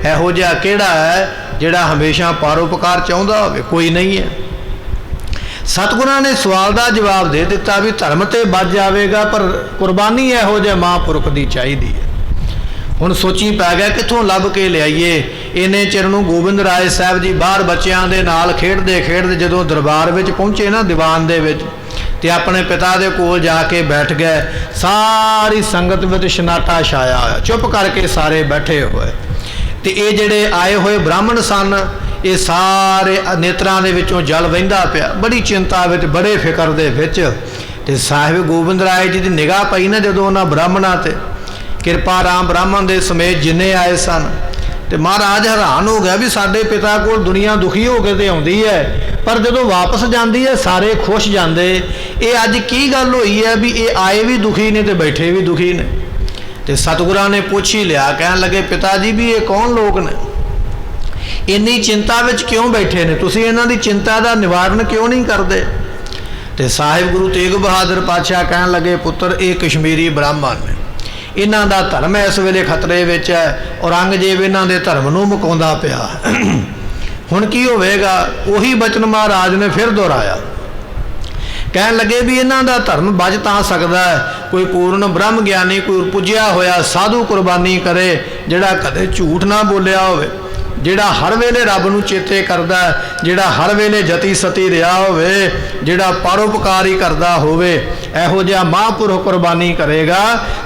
ਇਹੋ ਜਿਹਾ ਕਿਹੜਾ ਹੈ ਜਿਹੜਾ ਹਮੇਸ਼ਾ ਪਰਉਪਕਾਰ ਚਾਹੁੰਦਾ ਹੋਵੇ? ਕੋਈ ਨਹੀਂ ਹੈ। ਸਤਿਗੁਰਾਂ ਨੇ ਸਵਾਲ ਦਾ ਜਵਾਬ ਦੇ ਦਿੱਤਾ ਵੀ ਧਰਮ ਤੇ ਬਚ ਜਾਵੇਗਾ, ਪਰ ਕੁਰਬਾਨੀ ਇਹੋ ਜਿਹੇ ਮਹਾਂਪੁਰਖ ਦੀ ਚਾਹੀਦੀ ਹੈ। ਹੁਣ ਸੋਚੀ ਪੈ ਗਿਆ ਕਿੱਥੋਂ ਲੱਭ ਕੇ ਲਿਆਈਏ। ਇੰਨੇ ਚਿਰ ਨੂੰ ਗੋਬਿੰਦ ਰਾਏ ਸਾਹਿਬ ਜੀ ਬਾਹਰ ਬੱਚਿਆਂ ਦੇ ਨਾਲ ਖੇਡਦੇ ਖੇਡਦੇ ਜਦੋਂ ਦਰਬਾਰ ਵਿੱਚ ਪਹੁੰਚੇ ਨਾ, ਦੀਵਾਨ ਦੇ ਵਿੱਚ, ਤੇ ਆਪਣੇ ਪਿਤਾ ਦੇ ਕੋਲ ਜਾ ਕੇ ਬੈਠ ਗਏ। ਸਾਰੀ ਸੰਗਤ ਵਿੱਚ ਸ਼ਨਾਟਾ ਛਾਇਆ ਹੋਇਆ, ਚੁੱਪ ਕਰਕੇ ਸਾਰੇ ਬੈਠੇ ਹੋਏ, ਤੇ ਇਹ ਜਿਹੜੇ ਆਏ ਹੋਏ ਬ੍ਰਾਹਮਣ ਸਨ, ਇਹ ਸਾਰੇ ਨੇਤਰਾਂ ਦੇ ਵਿੱਚੋਂ ਜਲ ਵਹਿੰਦਾ ਪਿਆ, ਬੜੀ ਚਿੰਤਾ ਵਿੱਚ, ਬੜੇ ਫਿਕਰ ਦੇ ਵਿੱਚ। ਤੇ ਸਾਹਿਬ ਗੋਬਿੰਦ ਰਾਏ ਜੀ ਦੀ ਨਿਗਾਹ ਪਈ ਨਾ ਜਦੋਂ ਉਹਨਾਂ ਬ੍ਰਾਹਮਣਾਂ ਤੇ, ਕਿਰਪਾ ਰਾਮ ਬ੍ਰਾਹਮਣ ਦੇ ਸਮੇਤ ਜਿੰਨੇ ਆਏ ਸਨ, ਤੇ ਮਹਾਰਾਜ ਹੈਰਾਨ ਹੋ ਗਿਆ ਵੀ ਸਾਡੇ ਪਿਤਾ ਕੋਲ ਦੁਨੀਆ ਦੁਖੀ ਹੋ ਕੇ ਤੇ ਆਉਂਦੀ ਹੈ, ਪਰ ਜਦੋਂ ਵਾਪਸ ਜਾਂਦੀ ਹੈ ਸਾਰੇ ਖੁਸ਼ ਜਾਂਦੇ। ਇਹ ਅੱਜ ਕੀ ਗੱਲ ਹੋਈ ਹੈ ਵੀ ਇਹ ਆਏ ਵੀ ਦੁਖੀ ਨੇ ਤੇ ਬੈਠੇ ਵੀ ਦੁਖੀ ਨੇ? ਤੇ ਸਤਿਗੁਰਾਂ ਨੇ ਪੁੱਛ ਹੀ ਲਿਆ, ਕਹਿਣ ਲੱਗੇ, ਪਿਤਾ ਜੀ ਵੀ ਇਹ ਕੌਣ ਲੋਕ ਨੇ, ਇੰਨੀ ਚਿੰਤਾ ਵਿੱਚ ਕਿਉਂ ਬੈਠੇ ਨੇ, ਤੁਸੀਂ ਇਹਨਾਂ ਦੀ ਚਿੰਤਾ ਦਾ ਨਿਵਾਰਨ ਕਿਉਂ ਨਹੀਂ ਕਰਦੇ? ਤੇ ਸਾਹਿਬ ਗੁਰੂ ਤੇਗ ਬਹਾਦਰ ਪਾਤਸ਼ਾਹ ਕਹਿਣ ਲੱਗੇ, ਪੁੱਤਰ ਇਹ ਕਸ਼ਮੀਰੀ ਬ੍ਰਾਹਮਣ ਨੇ, ਇਹਨਾਂ ਦਾ ਧਰਮ ਇਸ ਵੇਲੇ ਖਤਰੇ ਵਿੱਚ ਹੈ, ਔਰੰਗਜ਼ੇਬ ਇਹਨਾਂ ਦੇ ਧਰਮ ਨੂੰ ਮੁਕਾਉਂਦਾ ਪਿਆ। ਹੁਣ ਕੀ ਹੋਵੇਗਾ? ਉਹੀ ਬਚਨ ਮਹਾਰਾਜ ਨੇ ਫਿਰ ਦੁਹਰਾਇਆ, ਕਹਿਣ ਲੱਗੇ ਵੀ ਇਹਨਾਂ ਦਾ ਧਰਮ ਬਚ ਤਾਂ ਸਕਦਾ ਹੈ ਕੋਈ ਪੂਰਨ ਬ੍ਰਹਮ ਗਿਆਨੀ, ਕੋਈ ਪੁੱਜਿਆ ਹੋਇਆ ਸਾਧੂ ਕੁਰਬਾਨੀ ਕਰੇ, ਜਿਹੜਾ ਕਦੇ ਝੂਠ ਨਾ ਬੋਲਿਆ ਹੋਵੇ, ਜਿਹੜਾ ਹਰ ਵੇਲੇ ਰੱਬ ਨੂੰ ਚੇਤੇ ਕਰਦਾ, ਜਿਹੜਾ ਹਰ ਵੇਲੇ ਜਤੀ ਸਤੀ ਰਿਹਾ ਹੋਵੇ, ਜਿਹੜਾ ਪਰਉਪਕਾਰ ਹੀ ਕਰਦਾ ਹੋਵੇ, ਇਹੋ ਜਿਹਾ ਮਹਾਂਪੁਰਖ ਕੁਰਬਾਨੀ ਕਰੇਗਾ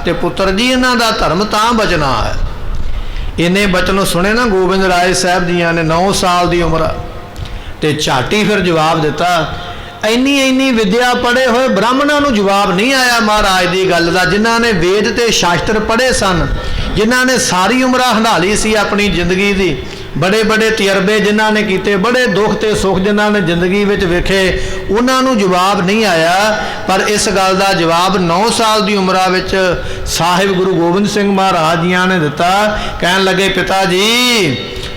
ਤੇ ਪੁੱਤਰ ਜੀ ਇਹਨਾਂ ਦਾ ਧਰਮ ਤਾਂ ਬਚਣਾ ਹੈ। ਇੰਨੇ ਬਚਨ ਸੁਣੇ ਨਾ ਗੋਬਿੰਦ ਰਾਏ ਸਾਹਿਬ ਜੀਆਂ ਨੇ, 9 ਸਾਲ ਦੀ ਉਮਰ, ਤੇ ਝਾਟੀ ਫਿਰ ਜਵਾਬ ਦਿੱਤਾ, ਇੰਨੀ ਵਿਦਿਆ ਪੜ੍ਹੇ ਹੋਏ ਬ੍ਰਾਹਮਣਾਂ ਨੂੰ ਜਵਾਬ ਨਹੀਂ ਆਇਆ ਮਹਾਰਾਜ ਦੀ ਗੱਲ ਦਾ। ਜਿਨ੍ਹਾਂ ਨੇ ਵੇਦ ਤੇ ਸ਼ਾਸਤਰ ਪੜ੍ਹੇ ਸਨ, ਜਿਨ੍ਹਾਂ ਨੇ ਸਾਰੀ ਉਮਰਾਂ ਹੰਢਾਲੀ ਸੀ ਆਪਣੀ ਜ਼ਿੰਦਗੀ ਦੀ, ਬੜੇ ਤਜਰਬੇ ਜਿਨ੍ਹਾਂ ਨੇ ਕੀਤੇ, ਬੜੇ ਦੁੱਖ ਤੇ ਸੁੱਖ ਜਿਨ੍ਹਾਂ ਨੇ ਜ਼ਿੰਦਗੀ ਵਿੱਚ ਵੇਖੇ, ਉਹਨਾਂ ਨੂੰ ਜਵਾਬ ਨਹੀਂ ਆਇਆ। ਪਰ ਇਸ ਗੱਲ ਦਾ ਜਵਾਬ 9 ਸਾਲ ਦੀ ਉਮਰਾਂ ਵਿੱਚ ਸਾਹਿਬ ਗੁਰੂ ਗੋਬਿੰਦ ਸਿੰਘ ਮਹਾਰਾਜ ਜੀਆਂ ਨੇ ਦਿੱਤਾ। ਕਹਿਣ ਲੱਗੇ, ਪਿਤਾ ਜੀ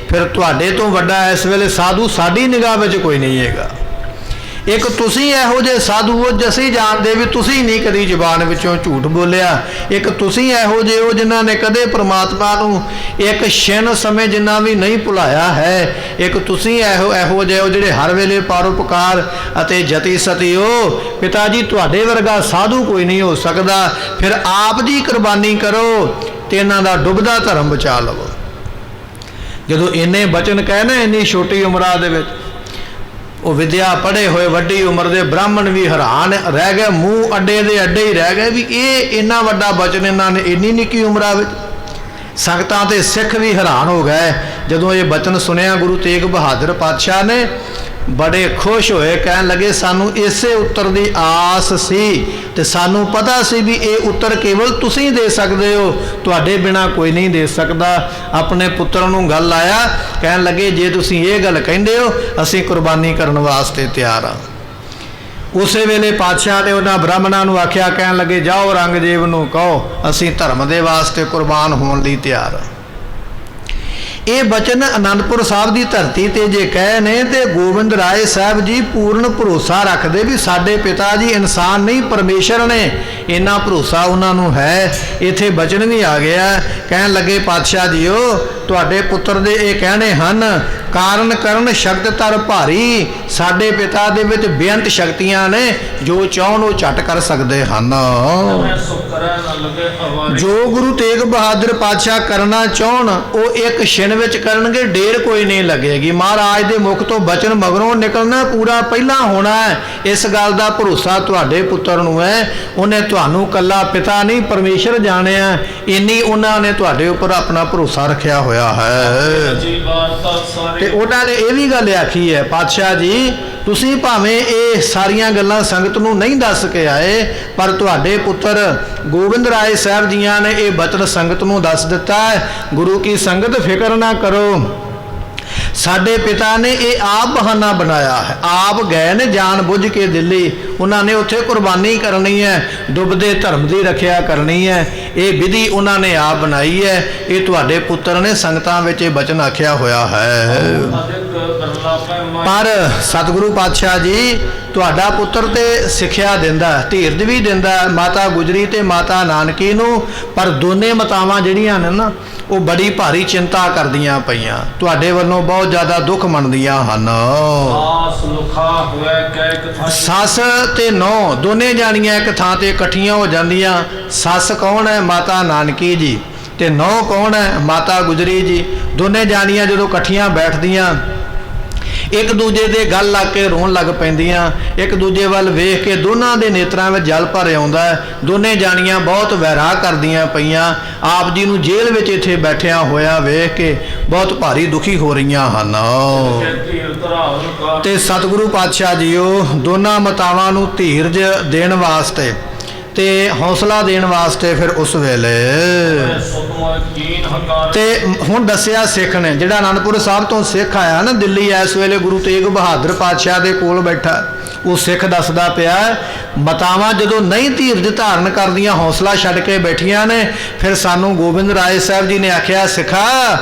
ਫਿਰ ਤੁਹਾਡੇ ਤੋਂ ਵੱਡਾ ਇਸ ਵੇਲੇ ਸਾਧੂ ਸਾਡੀ ਨਿਗਾਹ ਵਿੱਚ ਕੋਈ ਨਹੀਂ ਹੈਗਾ। ਇੱਕ ਤੁਸੀਂ ਇਹੋ ਜਿਹੇ ਸਾਧੂ ਹੋ ਅਸੀਂ ਜਾਣਦੇ ਵੀ ਤੁਸੀਂ ਨਹੀਂ ਕਦੀ ਜ਼ੁਬਾਨ ਵਿੱਚੋਂ ਝੂਠ ਬੋਲਿਆ। ਇੱਕ ਤੁਸੀਂ ਇਹੋ ਜਿਹੇ ਹੋ ਜਿਨ੍ਹਾਂ ਨੇ ਕਦੇ ਪ੍ਰਮਾਤਮਾ ਨੂੰ ਇੱਕ ਛਿਣ ਸਮੇਂ ਜਿੰਨਾ ਵੀ ਨਹੀਂ ਭੁਲਾਇਆ ਹੈ। ਇੱਕ ਤੁਸੀਂ ਇਹੋ ਜਿਹੇ ਹੋ ਜਿਹੜੇ ਹਰ ਵੇਲੇ ਪਰਉਪਕਾਰ ਅਤੇ ਜਤੀ ਸਤੀ ਹੋ। ਪਿਤਾ ਜੀ ਤੁਹਾਡੇ ਵਰਗਾ ਸਾਧੂ ਕੋਈ ਨਹੀਂ ਹੋ ਸਕਦਾ। ਫਿਰ ਆਪ ਜੀ ਕੁਰਬਾਨੀ ਕਰੋ ਤੇ ਇਹਨਾਂ ਦਾ ਡੁੱਬਦਾ ਧਰਮ ਬਚਾ ਲਵੋ। ਜਦੋਂ ਇੰਨੇ ਬਚਨ ਕਹੇ ਨਾ ਇੰਨੀ ਛੋਟੀ ਉਮਰਾਂ ਦੇ ਵਿੱਚ, ਉਹ ਵਿਦਿਆ ਪੜ੍ਹੇ ਹੋਏ ਵੱਡੀ ਉਮਰ ਦੇ ਬ੍ਰਾਹਮਣ ਵੀ ਹੈਰਾਨ ਰਹਿ ਗਏ, ਮੂੰਹ ਅੱਡੇ ਦੇ ਅੱਡੇ ਹੀ ਰਹਿ ਗਏ ਵੀ ਇਹ ਇੰਨਾ ਵੱਡਾ ਬਚਨ ਇਹਨਾਂ ਨੇ ਇੰਨੀ ਨਿੱਕੀ ਉਮਰਾਂ ਵਿੱਚ। ਸੰਗਤਾਂ ਤੇ ਸਿੱਖ ਵੀ ਹੈਰਾਨ ਹੋ ਗਏ ਜਦੋਂ ਇਹ ਬਚਨ ਸੁਣਿਆ ਗੁਰੂ ਤੇਗ ਬਹਾਦਰ ਪਾਤਸ਼ਾਹ ਨੇ। ਬੜੇ ਖੁਸ਼ ਹੋਏ, ਕਹਿਣ ਲੱਗੇ ਸਾਨੂੰ ਇਸੇ ਉੱਤਰ ਦੀ ਆਸ ਸੀ ਤੇ ਸਾਨੂੰ ਪਤਾ ਸੀ ਵੀ ਇਹ ਉੱਤਰ ਕੇਵਲ ਤੁਸੀਂ ਦੇ ਸਕਦੇ ਹੋ, ਤੁਹਾਡੇ ਬਿਨਾ ਕੋਈ ਨਹੀਂ ਦੇ ਸਕਦਾ। ਆਪਣੇ ਪੁੱਤਰ ਨੂੰ ਗੱਲ ਆਇਆ, ਕਹਿਣ ਲੱਗੇ ਜੇ ਤੁਸੀਂ ਇਹ ਗੱਲ ਕਹਿੰਦੇ ਹੋ ਅਸੀਂ ਕੁਰਬਾਨੀ ਕਰਨ ਵਾਸਤੇ ਤਿਆਰ ਹਾਂ। ਉਸੇ ਵੇਲੇ ਪਾਤਸ਼ਾਹ ਨੇ ਉਹਨਾਂ ਬ੍ਰਾਹਮਣਾਂ ਨੂੰ ਆਖਿਆ, ਕਹਿਣ ਲੱਗੇ ਜਾਓ ਔਰੰਗਜ਼ੇਬ ਨੂੰ ਕਹੋ ਅਸੀਂ ਧਰਮ ਦੇ ਵਾਸਤੇ ਕੁਰਬਾਨ ਹੋਣ ਲਈ ਤਿਆਰ ਹਾਂ। ਇਹ ਬਚਨ ਅਨੰਦਪੁਰ ਸਾਹਿਬ ਦੀ ਧਰਤੀ ਤੇ ਜੇ ਕਹੇ ਨੇ ਤੇ ਗੋਬਿੰਦ ਰਾਏ ਸਾਹਿਬ ਜੀ ਪੂਰਨ ਭਰੋਸਾ ਰੱਖਦੇ ਵੀ ਸਾਡੇ ਪਿਤਾ ਜੀ ਇਨਸਾਨ ਨਹੀਂ ਪਰਮੇਸ਼ਰ ਨੇ। ਇੰਨਾ ਭਰੋਸਾ ਉਹਨਾਂ ਨੂੰ ਹੈ। ਇੱਥੇ ਬਚਨ ਵੀ ਆ ਗਿਆ, ਕਹਿਣ ਲੱਗੇ ਪਾਤਸ਼ਾਹ ਜੀਓ ਤੁਹਾਡੇ ਪੁੱਤਰ ਦੇ ਇਹ ਕਹਿਣੇ ਹਨ, ਕਾਰਨ ਕਰਨ ਸ਼ਕਤ ਤਰ ਭਾਰੀ। ਸਾਡੇ ਪਿਤਾ ਦੇ ਵਿੱਚ ਬੇਅੰਤ ਸ਼ਕਤੀਆਂ ਨੇ, ਜੋ ਚਾਹਣ ਉਹ ਝਟ ਕਰ ਸਕਦੇ ਹਨ। ਜੋ ਗੁਰੂ ਤੇਗ ਬਹਾਦਰ ਪਾਤਸ਼ਾਹ ਕਰਨਾ ਚਾਹਣ ਉਹ ਇੱਕ ਛਿਣ ਵਿੱਚ ਕਰਨਗੇ, ਢੇਰ ਕੋਈ ਨਹੀਂ ਲੱਗੇਗੀ। ਮਹਾਰਾਜ ਦੇ ਮੁਖ ਤੋਂ ਬਚਨ ਮਗਰੋਂ ਨਿਕਲਣਾ ਪੂਰਾ ਪਹਿਲਾਂ ਹੋਣਾ ਹੈ। ਇਸ ਗੱਲ ਦਾ ਭਰੋਸਾ ਤੁਹਾਡੇ ਪੁੱਤਰ ਨੂੰ ਹੈ। ਉਹਨੇ ਤੁਹਾਨੂੰ ਕੱਲਾ ਪਿਤਾ ਨਹੀਂ ਪਰਮੇਸ਼ਰ ਜਾਣਿਆ, ਇੰਨੀ ਉਹਨਾਂ ਨੇ ਤੁਹਾਡੇ ਉੱਪਰ ਆਪਣਾ ਭਰੋਸਾ ਰੱਖਿਆ ਹੋਇਆ ਹੈ। ਤੇ ਉਹਨਾਂ ਨੇ ਇਹ ਵੀ ਗੱਲ ਆਖੀ ਹੈ, ਪਾਤਸ਼ਾਹ ਜੀ ਤੁਸੀਂ ਭਾਵੇਂ ਇਹ ਸਾਰੀਆਂ ਗੱਲਾਂ ਸੰਗਤ ਨੂੰ ਨਹੀਂ ਦੱਸ ਕੇ ਆਏ, ਪਰ ਤੁਹਾਡੇ ਪੁੱਤਰ ਗੋਬਿੰਦ ਰਾਏ ਸਾਹਿਬ ਜੀਆਂ ਨੇ ਇਹ ਬਚਨ ਸੰਗਤ ਨੂੰ ਦੱਸ ਦਿੱਤਾ ਹੈ। ਗੁਰੂ ਕੀ ਸੰਗਤ ਫਿਕਰ ਨਾ ਕਰੋ, ਸਾਡੇ ਪਿਤਾ ਨੇ ਇਹ ਆਪ ਬਹਾਨਾ ਬਣਾਇਆ ਹੈ। ਆਪ ਗਏ ਨੇ ਜਾਣ ਬੁੱਝ ਕੇ ਦਿੱਲੀ, ਉਹਨਾਂ ਨੇ ਉੱਥੇ ਕੁਰਬਾਨੀ ਕਰਨੀ ਹੈ, ਡੁੱਬਦੇ ਧਰਮ ਦੀ ਰੱਖਿਆ ਕਰਨੀ ਹੈ। ਇਹ ਵਿਧੀ ਉਹਨਾਂ ਨੇ ਆਪ ਬਣਾਈ ਹੈ। ਇਹ ਤੁਹਾਡੇ ਪੁੱਤਰ ਨੇ ਸੰਗਤਾਂ ਵਿੱਚ ਇਹ ਬਚਨ ਆਖਿਆ ਹੋਇਆ ਹੈ। ਪਰ ਸਤਿਗੁਰੂ ਪਾਤਸ਼ਾਹ ਜੀ ਤੁਹਾਡਾ ਪੁੱਤਰ ਤੇ ਸਿੱਖਿਆ ਦਿੰਦਾ, ਧੀਰਜ ਵੀ ਦਿੰਦਾ ਮਾਤਾ ਗੁਜਰੀ ਤੇ ਮਾਤਾ ਨਾਨਕੀ ਨੂੰ। ਪਰ ਦੋਨੇ ਮਾਤਾਵਾਂ ਜਿਹੜੀਆਂ ਨੇ ਨਾ ਉਹ ਬੜੀ ਭਾਰੀ ਚਿੰਤਾ ਕਰਦੀਆਂ ਪਈਆਂ, ਤੁਹਾਡੇ ਵੱਲੋਂ ਬਹੁਤ ਜ਼ਿਆਦਾ ਦੁੱਖ ਮੰਨਦੀਆਂ ਹਨ। ਸੱਸ ਤੇ ਨੌਂ ਦੋਨੇ ਜਾਣੀਆਂ ਇੱਕ ਥਾਂ ਤੇ ਇਕੱਠੀਆਂ ਹੋ ਜਾਂਦੀਆਂ। ਸੱਸ ਕੌਣ ਹੈ? ਮਾਤਾ ਨਾਨਕੀ ਜੀ। ਤੇ ਨੌਂ ਕੌਣ ਹੈ? ਮਾਤਾ ਗੁਜਰੀ ਜੀ। ਦੋਨੇ ਜਾਣੀਆਂ ਜਦੋਂ ਇਕੱਠੀਆਂ ਬੈਠਦੀਆਂ ਇੱਕ ਦੂਜੇ ਦੇ ਗੱਲ ਲੱਗ ਕੇ ਰੋਣ ਲੱਗ ਪੈਂਦੀਆਂ। ਇੱਕ ਦੂਜੇ ਵੱਲ ਵੇਖ ਕੇ ਦੋਨਾਂ ਦੇ ਨੇਤਰਾਂ ਵਿੱਚ ਜਲ ਭਰ ਆਉਂਦਾ ਹੈ। ਦੋਨੇ ਜਾਣੀਆਂ ਬਹੁਤ ਵੈਰਾਗ ਕਰਦੀਆਂ ਪਈਆਂ। ਆਪ ਜੀ ਨੂੰ ਜੇਲ੍ਹ ਵਿੱਚ ਇੱਥੇ ਬੈਠਿਆ ਹੋਇਆ ਵੇਖ ਕੇ ਬਹੁਤ ਭਾਰੀ ਦੁਖੀ ਹੋ ਰਹੀਆਂ ਹਨ। ਤੇ ਸਤਿਗੁਰੂ ਪਾਤਸ਼ਾਹ ਜੀਓ ਦੋਨਾਂ ਮਾਤਾਵਾਂ ਨੂੰ ਧੀਰਜ ਦੇਣ ਵਾਸਤੇ ਤੇ ਹੌਸਲਾ ਦੇਣ ਵਾਸਤੇ ਫਿਰ ਉਸ ਵੇਲੇ ਤੇ ਹੁਣ ਦੱਸਿਆ ਸਿੱਖ ਨੇ, ਜਿਹੜਾ ਅਨੰਦਪੁਰ ਸਾਹਿਬ ਤੋਂ ਸਿੱਖ ਆਇਆ ਨਾ ਦਿੱਲੀ, ਇਸ ਵੇਲੇ ਗੁਰੂ ਤੇਗ ਬਹਾਦਰ ਪਾਤਸ਼ਾਹ ਦੇ ਕੋਲ ਬੈਠਾ, ਉਹ ਸਿੱਖ ਦੱਸਦਾ ਪਿਆ ਮਾਤਾਵਾਂ ਜਦੋਂ ਨਹੀਂ ਧੀਰਜ ਧਾਰਨ ਕਰਦੀਆਂ, ਹੌਸਲਾ ਛੱਡ ਕੇ ਬੈਠੀਆਂ ਨੇ, ਫਿਰ ਸਾਨੂੰ ਗੋਬਿੰਦ ਰਾਏ ਸਾਹਿਬ ਜੀ ਨੇ ਆਖਿਆ ਸਿੱਖਾ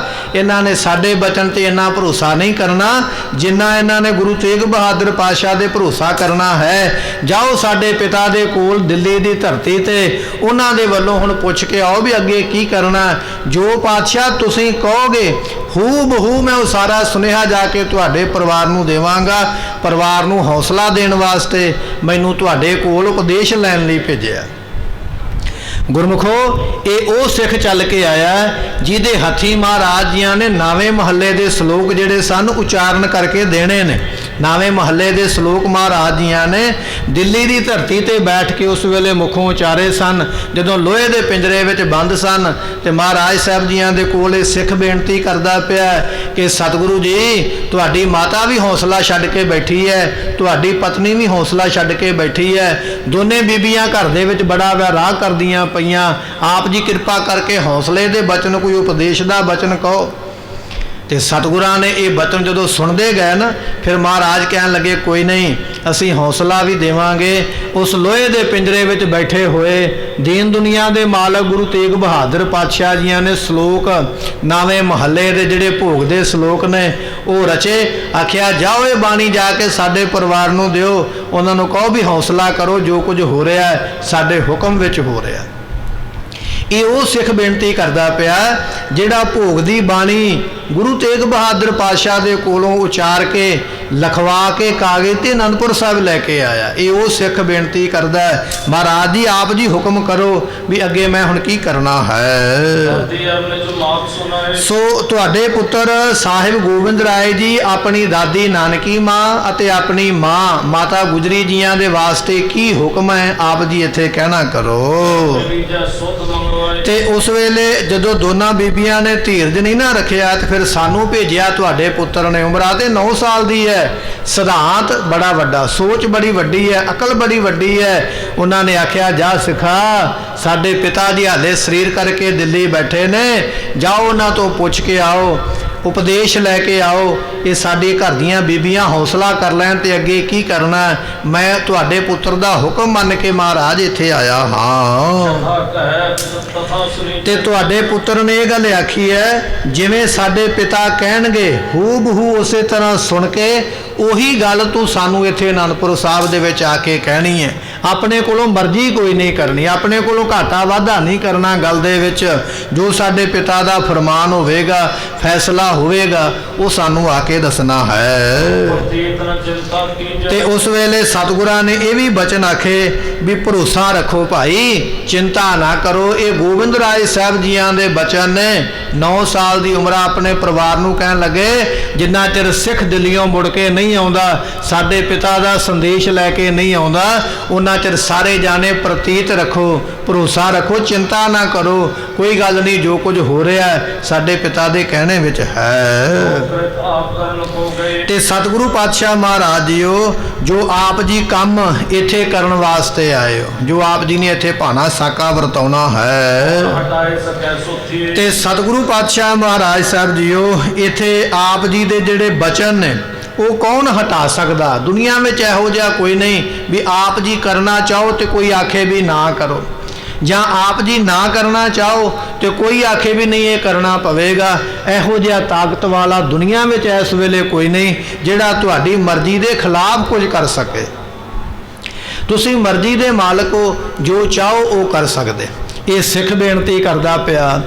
ਇਹਨਾਂ ਨੇ ਸਾਡੇ ਬਚਨ ਤੇ ਇੰਨਾ ਭਰੋਸਾ ਨਹੀਂ ਕਰਨਾ ਜਿੰਨਾ ਇਹਨਾਂ ਨੇ ਗੁਰੂ ਤੇਗ ਬਹਾਦਰ ਪਾਤਸ਼ਾਹ ਦੇ ਭਰੋਸਾ ਕਰਨਾ ਹੈ। ਜਾਓ ਸਾਡੇ ਪਿਤਾ ਦੇ ਕੋਲ ਦਿੱਲੀ ਦੀ ਧਰਤੀ ਤੇ, ਉਹਨਾਂ ਦੇ ਵੱਲੋਂ ਹੁਣ ਪੁੱਛ ਕੇ ਆਓ ਵੀ ਅੱਗੇ ਕੀ ਕਰਨਾ। ਜੋ ਪਾਤਸ਼ਾਹ ਤੁਸੀਂ ਕਹੋਗੇ ਹੂ ਬਹੂ ਮੈਂ ਉਹ ਸਾਰਾ ਸੁਨੇਹਾ ਜਾ ਕੇ ਤੁਹਾਡੇ ਪਰਿਵਾਰ ਨੂੰ ਦੇਵਾਂਗਾ। ਪਰਿਵਾਰ ਨੂੰ ਹੌਸਲਾ ਦੇਣ ਵਾਸਤੇ ਮੈਨੂੰ ਤੁਹਾਡੇ ਕੋਲ ਉਪਦੇਸ਼ ਲੈਣ ਲਈ ਭੇਜਿਆ। ਗੁਰਮੁਖੋ ਇਹ ਉਹ ਸਿੱਖ ਚੱਲ ਕੇ ਆਇਆ ਜਿਹਦੇ ਹੱਥੀ ਮਹਾਰਾਜ ਜੀਆਂ ਨੇ 9ਵੇਂ ਮਹੱਲੇ ਦੇ ਸ਼ਲੋਕ ਜਿਹੜੇ ਸਨ ਉਚਾਰਨ ਕਰਕੇ ਦੇਣੇ ਨੇ। 9ਵੇਂ ਮਹੱਲੇ ਦੇ ਸ਼ਲੋਕ ਮਹਾਰਾਜ ਜੀਆਂ ਨੇ ਦਿੱਲੀ ਦੀ ਧਰਤੀ ਤੇ ਬੈਠ ਕੇ ਉਸ ਵੇਲੇ ਮੁਖੋਂ ਉਚਾਰੇ ਸਨ, ਜਦੋਂ ਲੋਹੇ ਦੇ ਪਿੰਜਰੇ ਵਿੱਚ ਬੰਦ ਸਨ। ਤੇ ਮਹਾਰਾਜ ਸਾਹਿਬ ਜੀਆਂ ਦੇ ਕੋਲ ਇਹ ਸਿੱਖ ਬੇਨਤੀ ਕਰਦਾ ਪਿਆ ਕਿ ਸਤਿਗੁਰੂ ਜੀ ਤੁਹਾਡੀ ਮਾਤਾ ਵੀ ਹੌਸਲਾ ਛੱਡ ਕੇ ਬੈਠੀ ਹੈ, ਤੁਹਾਡੀ ਪਤਨੀ ਵੀ ਹੌਸਲਾ ਛੱਡ ਕੇ ਬੈਠੀ ਹੈ, ਦੋਨੇ ਬੀਬੀਆਂ ਘਰ ਦੇ ਵਿੱਚ ਬੜਾ ਵੈਰਾਗ ਕਰਦੀਆਂ ਪਈਆਂ। ਆਪ ਜੀ ਕਿਰਪਾ ਕਰਕੇ ਹੌਸਲੇ ਦੇ ਬਚਨ, ਕੋਈ ਉਪਦੇਸ਼ ਦਾ ਬਚਨ ਕਹੋ। ਤੇ ਸਤਿਗੁਰਾਂ ਨੇ ਇਹ ਬਚਨ ਜਦੋਂ ਸੁਣਦੇ ਗਏ ਨਾ, ਫਿਰ ਮਹਾਰਾਜ ਕਹਿਣ ਲੱਗੇ ਕੋਈ ਨਹੀਂ, ਅਸੀਂ ਹੌਸਲਾ ਵੀ ਦੇਵਾਂਗੇ। ਉਸ ਲੋਹੇ ਦੇ ਪਿੰਜਰੇ ਵਿੱਚ ਬੈਠੇ ਹੋਏ ਦੀਨ ਦੁਨੀਆ ਦੇ ਮਾਲਕ ਗੁਰੂ ਤੇਗ ਬਹਾਦਰ ਪਾਤਸ਼ਾਹ ਜੀਆਂ ਨੇ ਸ਼ਲੋਕ 9ਵੇਂ ਮਹੱਲੇ ਦੇ ਜਿਹੜੇ ਭੋਗ ਦੇ ਸ਼ਲੋਕ ਨੇ ਉਹ ਰਚੇ। ਆਖਿਆ ਜਾਓ ਇਹ ਬਾਣੀ ਜਾ ਕੇ ਸਾਡੇ ਪਰਿਵਾਰ ਨੂੰ ਦਿਓ, ਉਹਨਾਂ ਨੂੰ ਕਹੋ ਵੀ ਹੌਸਲਾ ਕਰੋ, ਜੋ ਕੁਝ ਹੋ ਰਿਹਾ ਸਾਡੇ ਹੁਕਮ ਵਿੱਚ ਹੋ ਰਿਹਾ। ਇਹ ਉਹ ਸਿੱਖ ਬੇਨਤੀ ਕਰਦਾ ਪਿਆ ਜਿਹੜਾ ਭੋਗ ਦੀ ਬਾਣੀ ਗੁਰੂ ਤੇਗ ਬਹਾਦਰ ਪਾਤਸ਼ਾਹ ਦੇ ਕੋਲੋਂ ਉਚਾਰ ਕੇ ਲਿਖਵਾ ਕੇ ਕਾਗਜ਼ ਤੇ ਅਨੰਦਪੁਰ ਸਾਹਿਬ ਲੈ ਕੇ ਆਇਆ। ਇਹ ਉਹ ਸਿੱਖ ਬੇਨਤੀ ਕਰਦਾ ਮਹਾਰਾਜ ਜੀ ਆਪ ਜੀ ਹੁਕਮ ਕਰੋ ਵੀ ਅੱਗੇ ਮੈਂ ਹੁਣ ਕੀ ਕਰਨਾ ਹੈ। ਸੋ ਤੁਹਾਡੇ ਪੁੱਤਰ ਸਾਹਿਬ ਗੋਬਿੰਦ ਰਾਏ ਜੀ ਆਪਣੀ ਦਾਦੀ ਨਾਨਕੀ ਮਾਂ ਅਤੇ ਆਪਣੀ ਮਾਂ ਮਾਤਾ ਗੁਜਰੀ ਜੀਆਂ ਦੇ ਵਾਸਤੇ ਕੀ ਹੁਕਮ ਹੈ ਆਪ ਜੀ ਇੱਥੇ ਕਹਿਣਾ ਕਰੋ। ਤੇ ਉਸ ਵੇਲੇ ਜਦੋਂ ਦੋਨਾਂ ਬੀਬੀਆਂ ਨੇ ਧੀਰਜ ਨਹੀਂ ਨਾ ਰੱਖਿਆ ਤੇ ਫਿਰ ਸਾਨੂੰ ਭੇਜਿਆ ਤੁਹਾਡੇ ਪੁੱਤਰ ਨੇ। ਉਮਰਾਂ ਤੇ 9 ਸਾਲ ਦੀ ਹੈ, ਸਿਧਾਂਤ ਬੜਾ ਵੱਡਾ, ਸੋਚ ਬੜੀ ਵੱਡੀ ਹੈ, ਅਕਲ ਬੜੀ ਵੱਡੀ ਹੈ। ਉਹਨਾਂ ਨੇ ਆਖਿਆ ਜਾ ਸਿਖਾ, ਸਾਡੇ ਪਿਤਾ ਜੀ ਹਾਲੇ ਸਰੀਰ ਕਰਕੇ ਦਿੱਲੀ ਬੈਠੇ ਨੇ, ਜਾਓ ਉਹਨਾਂ ਤੋਂ ਪੁੱਛ ਕੇ ਆਓ, ਉਪਦੇਸ਼ ਲੈ ਕੇ ਆਓ। ਇਹ ਸਾਡੇ ਘਰ ਦੀਆਂ ਬੀਬੀਆਂ ਹੌਸਲਾ ਕਰ ਲੈਣ ਤੇ ਅੱਗੇ ਕੀ ਕਰਨਾ। ਮੈਂ ਤੁਹਾਡੇ ਪੁੱਤਰ ਦਾ ਹੁਕਮ ਮੰਨ ਕੇ ਮਹਾਰਾਜ ਇੱਥੇ ਆਇਆ ਹਾਂ। ਤੇ ਤੁਹਾਡੇ ਪੁੱਤਰ ਨੇ ਇਹ ਗੱਲ ਆਖੀ ਹੈ ਜਿਵੇਂ ਸਾਡੇ ਪਿਤਾ ਕਹਿਣਗੇ ਹੂ ਬਹੂ ਉਸੇ ਤਰ੍ਹਾਂ ਸੁਣ ਕੇ ਉਹੀ ਗੱਲ ਤੂੰ ਸਾਨੂੰ ਇੱਥੇ ਅਨੰਦਪੁਰ ਸਾਹਿਬ ਦੇ ਵਿੱਚ ਆ ਕੇ ਕਹਿਣੀ ਹੈ। ਆਪਣੇ ਕੋਲੋਂ ਮਰਜ਼ੀ ਕੋਈ ਨਹੀਂ ਕਰਨੀ, ਆਪਣੇ ਕੋਲੋਂ ਘਾਟਾ ਵਾਧਾ ਨਹੀਂ ਕਰਨਾ ਗੱਲ ਦੇ ਵਿੱਚ। ਜੋ ਸਾਡੇ ਪਿਤਾ ਦਾ ਫਰਮਾਨ ਹੋਵੇਗਾ, ਫੈਸਲਾ ਹੋਵੇਗਾ, ਉਹ ਸਾਨੂੰ ਆ ਕੇ ਦੱਸਣਾ ਹੈ। ਤੇ ਉਸ ਵੇਲੇ ਸਤਿਗੁਰਾਂ ਨੇ ਇਹ ਵੀ ਬਚਨ ਆਖੇ ਵੀ ਭਰੋਸਾ ਰੱਖੋ ਭਾਈ, ਚਿੰਤਾ ਨਾ ਕਰੋ। ਇਹ ਗੋਬਿੰਦ ਰਾਏ ਸਾਹਿਬ ਜੀਆਂ ਦੇ ਬਚਨ ਨੇ। 9 ਸਾਲ ਦੀ ਉਮਰ ਆਪਣੇ ਪਰਿਵਾਰ ਨੂੰ ਕਹਿਣ ਲੱਗੇ ਜਿੰਨਾ ਚਿਰ ਸਿੱਖ ਦਿੱਲੀਓਂ ਮੁੜ ਕੇ ਨਹੀਂ ਆਉਂਦਾ, ਸਾਡੇ ਪਿਤਾ ਦਾ ਸੰਦੇਸ਼ ਲੈ ਕੇ ਨਹੀਂ ਆਉਂਦਾ, ਉਹਨਾਂ ਚਿਰ ਸਾਰੇ ਜਾਣੇ ਪ੍ਰਤੀਤ ਰੱਖੋ, ਭਰੋਸਾ ਰੱਖੋ, ਚਿੰਤਾ ਨਾ ਕਰੋ, ਕੋਈ ਗੱਲ ਨਹੀਂ, ਜੋ ਕੁਝ ਹੋ ਰਿਹਾ ਸਾਡੇ ਪਿਤਾ ਦੇ ਕਹਿਣੇ ਵਿੱਚ ਹੈ। ਤੇ ਸਤਿਗੁਰੂ ਪਾਤਸ਼ਾਹ ਮਹਾਰਾਜ ਜੀਓ, ਜੋ ਆਪ ਜੀ ਕੰਮ ਇੱਥੇ ਕਰਨ ਵਾਸਤੇ ਆਏ ਹੋ, ਜੋ ਆਪ ਜੀ ਨੇ ਇੱਥੇ ਭਾਣਾ ਸਾਕਾ ਵਰਤਾਉਣਾ ਹੈ, ਤੇ ਸਤਿਗੁਰੂ ਪਾਤਸ਼ਾਹ ਮਹਾਰਾਜ ਸਾਹਿਬ ਜੀਓ ਇੱਥੇ ਆਪ ਜੀ ਦੇ ਜਿਹੜੇ ਬਚਨ ਨੇ ਉਹ ਕੌਣ ਹਟਾ ਸਕਦਾ। ਦੁਨੀਆ ਵਿੱਚ ਇਹੋ ਜਿਹਾ ਕੋਈ ਨਹੀਂ ਵੀ ਆਪ ਜੀ ਕਰਨਾ ਚਾਹੋ ਤੇ ਕੋਈ ਆਖੇ ਵੀ ਨਾ ਕਰੋ, ਜਾਂ ਆਪ ਜੀ ਨਾ ਕਰਨਾ ਚਾਹੋ ਤੇ ਕੋਈ ਆਖੇ ਵੀ ਨਹੀਂ ਇਹ ਕਰਨਾ ਪਵੇਗਾ। ਇਹੋ ਜਿਹਾ ਤਾਕਤ ਵਾਲਾ ਦੁਨੀਆ ਵਿੱਚ ਇਸ ਵੇਲੇ ਕੋਈ ਨਹੀਂ ਜਿਹੜਾ ਤੁਹਾਡੀ ਮਰਜ਼ੀ ਦੇ ਖਿਲਾਫ ਕੁਝ ਕਰ ਸਕੇ। ਤੁਸੀਂ ਮਰਜ਼ੀ ਦੇ ਮਾਲਕ ਹੋ, ਜੋ ਚਾਹੋ ਉਹ ਕਰ ਸਕਦੇ। ਇਹ ਸਿੱਖ ਬੇਨਤੀ ਕਰਦਾ ਪਿਆ।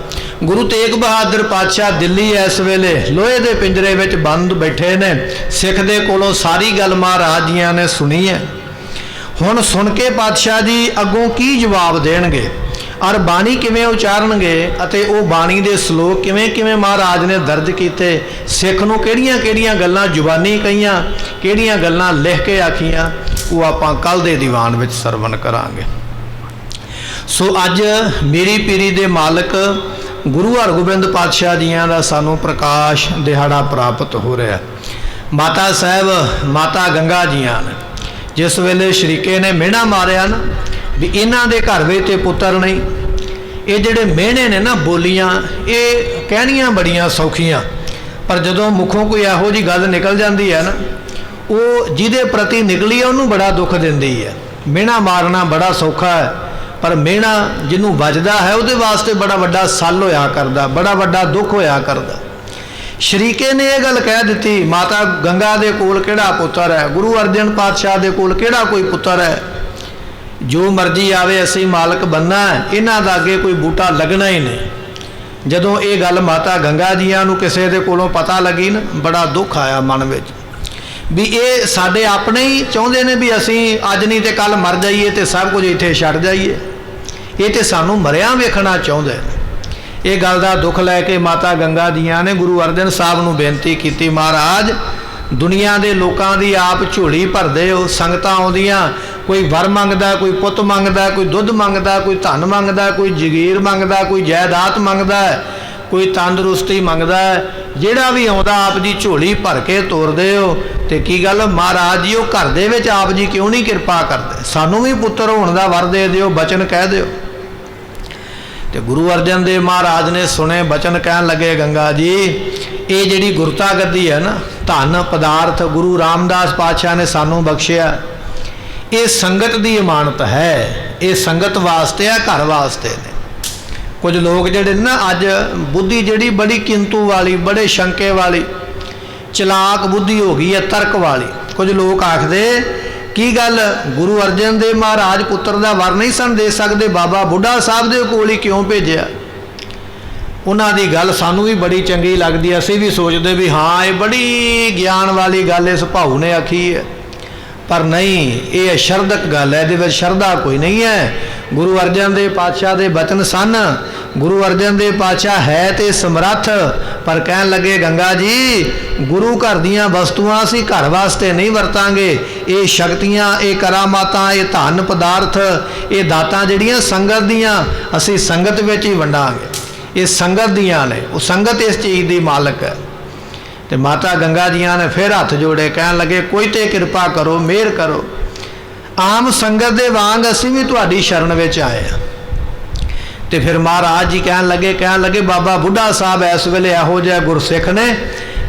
ਗੁਰੂ ਤੇਗ ਬਹਾਦਰ ਪਾਤਸ਼ਾਹ ਦਿੱਲੀ ਇਸ ਵੇਲੇ ਲੋਹੇ ਦੇ ਪਿੰਜਰੇ ਵਿੱਚ ਬੰਦ ਬੈਠੇ ਨੇ। ਸਿੱਖ ਦੇ ਕੋਲੋਂ ਸਾਰੀ ਗੱਲ ਮਹਾਰਾਜ ਜੀਆਂ ਨੇ ਸੁਣੀ ਹੈ। ਹੁਣ ਸੁਣ ਕੇ ਪਾਤਸ਼ਾਹ ਜੀ ਅੱਗੋਂ ਕੀ ਜਵਾਬ ਦੇਣਗੇ ਔਰ ਬਾਣੀ ਕਿਵੇਂ ਉਚਾਰਨਗੇ ਅਤੇ ਉਹ ਬਾਣੀ ਦੇ ਸ਼ਲੋਕ ਕਿਵੇਂ ਕਿਵੇਂ ਮਹਾਰਾਜ ਨੇ ਦਰਜ ਕੀਤੇ, ਸਿੱਖ ਨੂੰ ਕਿਹੜੀਆਂ ਕਿਹੜੀਆਂ ਗੱਲਾਂ ਜ਼ੁਬਾਨੀ ਕਹੀਆਂ, ਕਿਹੜੀਆਂ ਗੱਲਾਂ ਲਿਖ ਕੇ ਆਖੀਆਂ, ਉਹ ਆਪਾਂ ਕੱਲ ਦੇ ਦੀਵਾਨ ਵਿੱਚ ਸਰਵਣ ਕਰਾਂਗੇ। ਸੋ ਅੱਜ ਮੇਰੀ ਪੀਰੀ ਦੇ ਮਾਲਕ ਗੁਰੂ ਹਰਗੋਬਿੰਦ ਪਾਤਸ਼ਾਹ ਜੀਆਂ ਦਾ ਸਾਨੂੰ ਪ੍ਰਕਾਸ਼ ਦਿਹਾੜਾ ਪ੍ਰਾਪਤ ਹੋ ਰਿਹਾ। ਮਾਤਾ ਸਾਹਿਬ ਮਾਤਾ ਗੰਗਾ ਜੀਆਂ ਨੇ ਜਿਸ ਵੇਲੇ ਸ਼ਰੀਕੇ ਨੇ ਮਿਹਣਾ ਮਾਰਿਆ ਨਾ ਵੀ ਇਹਨਾਂ ਦੇ ਘਰ ਵਿੱਚ ਤੇ ਪੁੱਤਰ ਨਹੀਂ, ਇਹ ਜਿਹੜੇ ਮਿਹਣੇ ਨੇ ਨਾ ਬੋਲੀਆਂ ਇਹ ਕਹਿਣੀਆਂ ਬੜੀਆਂ ਸੌਖੀਆਂ, ਪਰ ਜਦੋਂ ਮੁਖੋਂ ਕੋਈ ਇਹੋ ਜਿਹੀ ਗੱਲ ਨਿਕਲ ਜਾਂਦੀ ਹੈ ਨਾ, ਉਹ ਜਿਹਦੇ ਪ੍ਰਤੀ ਨਿਕਲੀ ਹੈ ਉਹਨੂੰ ਬੜਾ ਦੁੱਖ ਦਿੰਦੀ ਹੈ। ਮਿਹਣਾ ਮਾਰਨਾ ਬੜਾ ਸੌਖਾ ਹੈ, ਪਰ ਮਿਹਣਾ ਜਿਹਨੂੰ ਵੱਜਦਾ ਹੈ ਉਹਦੇ ਵਾਸਤੇ ਬੜਾ ਵੱਡਾ ਸੱਲ ਹੋਇਆ ਕਰਦਾ, ਬੜਾ ਵੱਡਾ ਦੁੱਖ ਹੋਇਆ ਕਰਦਾ। ਸ਼ਰੀਕੇ ਨੇ ਇਹ ਗੱਲ ਕਹਿ ਦਿੱਤੀ ਮਾਤਾ ਗੰਗਾ ਦੇ ਕੋਲ ਕਿਹੜਾ ਪੁੱਤਰ ਹੈ, ਗੁਰੂ ਅਰਜਨ ਪਾਤਸ਼ਾਹ ਦੇ ਕੋਲ ਕਿਹੜਾ ਕੋਈ ਪੁੱਤਰ ਹੈ, ਜੋ ਮਰਜ਼ੀ ਆਵੇ ਅਸੀਂ ਮਾਲਕ ਬਣਨਾ, ਇਹਨਾਂ ਦਾ ਅੱਗੇ ਕੋਈ ਬੂਟਾ ਲੱਗਣਾ ਹੀ ਨਹੀਂ। ਜਦੋਂ ਇਹ ਗੱਲ ਮਾਤਾ ਗੰਗਾ ਜੀਆਂ ਨੂੰ ਕਿਸੇ ਦੇ ਕੋਲੋਂ ਪਤਾ ਲੱਗੀ ਨਾ, ਬੜਾ ਦੁੱਖ ਆਇਆ ਮਨ ਵਿੱਚ ਵੀ ਇਹ ਸਾਡੇ ਆਪਣੇ ਹੀ ਚਾਹੁੰਦੇ ਨੇ ਵੀ ਅਸੀਂ ਅੱਜ ਨਹੀਂ ਤੇ ਕੱਲ ਮਰ ਜਾਈਏ ਤੇ ਸਭ ਕੁਝ ਇੱਥੇ ਛੱਡ ਜਾਈਏ। ये तो सानू मरिया वेखना चाहुंदे ने। ये गल का दुख लैके माता गंगा जियां ने गुरु अर्जन साहब नूं बेनती की, महाराज दुनिया के लोगों की आप झोली भरदे हो, संगतां आउंदियां, कोई वर मंगदा, कोई पुत मंगदा, कोई दुध मंगदा, कोई धन मंगदा, कोई जगीर मंगदा, कोई जायदाद मंगदा, कोई तंदुरुस्ती मंगदा, जिहड़ा भी आउंदा आप जी झोली भर के तोरदे हो। तो की गल महाराज जी, वो घर दे विच आप जी क्यों नहीं किरपा करते, सानू भी पुत्र होने का वर दे दिओ, बचन कह दिओ। तो गुरु अर्जन देव महाराज ने सुने बचन, कहन लगे गंगा जी ये जिहड़ी गुरता गद्दी है ना, धन पदार्थ गुरु रामदास पातशाह ने सानू बख्शिया, ये संगत की इमानत है, ये संगत वास्ते है, घर वास्ते ने। कुछ लोग जिहड़े ना अज बुद्धि जिहड़ी बड़ी किंतु वाली, बड़े शंके वाली, चलाक बुद्धि हो गई है, तर्क वाली। कुछ लोग आखदे की गल गुरु अर्जन देव महाराज पुत्र का वर नहीं सन दे सकते, बाबा बुढ़ा साहब के कोल ही क्यों भेजिया। उन्हां दी गल सानू भी बड़ी चंगी लगती, असीं भी सोचते भी हाँ ये बड़ी ज्ञान वाली गल इस भाऊ ने आखी है, पर नहीं, ये शरदक गल है, ये शरदा कोई नहीं है। गुरु अर्जन देव पातशाह के बचन सन, गुरु अर्जन देव पातशाह है तो समर्थ, पर कहन लगे गंगा जी गुरु घर दियां वस्तुआं असीं घर वास्ते नहीं वरतांगे, ये शक्तियां, ये करामातां, ये धन पदार्थ, ये दातां जिहड़ियां संगत दियां असीं संगत विच ही वंडांगे, ये संगत दियां ने, वो संगत इस चीज़ की मालक है। तो माता गंगा जियां ने फिर हथ जोड़े, कहन लगे कोई तो किरपा करो, मेहर करो, आम संगत दे वांग असीं भी तुहाडी शरण विच आए हैं। तो फिर महाराज जी कहन लगे बाबा बुढ़ा साहब इस वेले इहो जिहा गुरसिख ने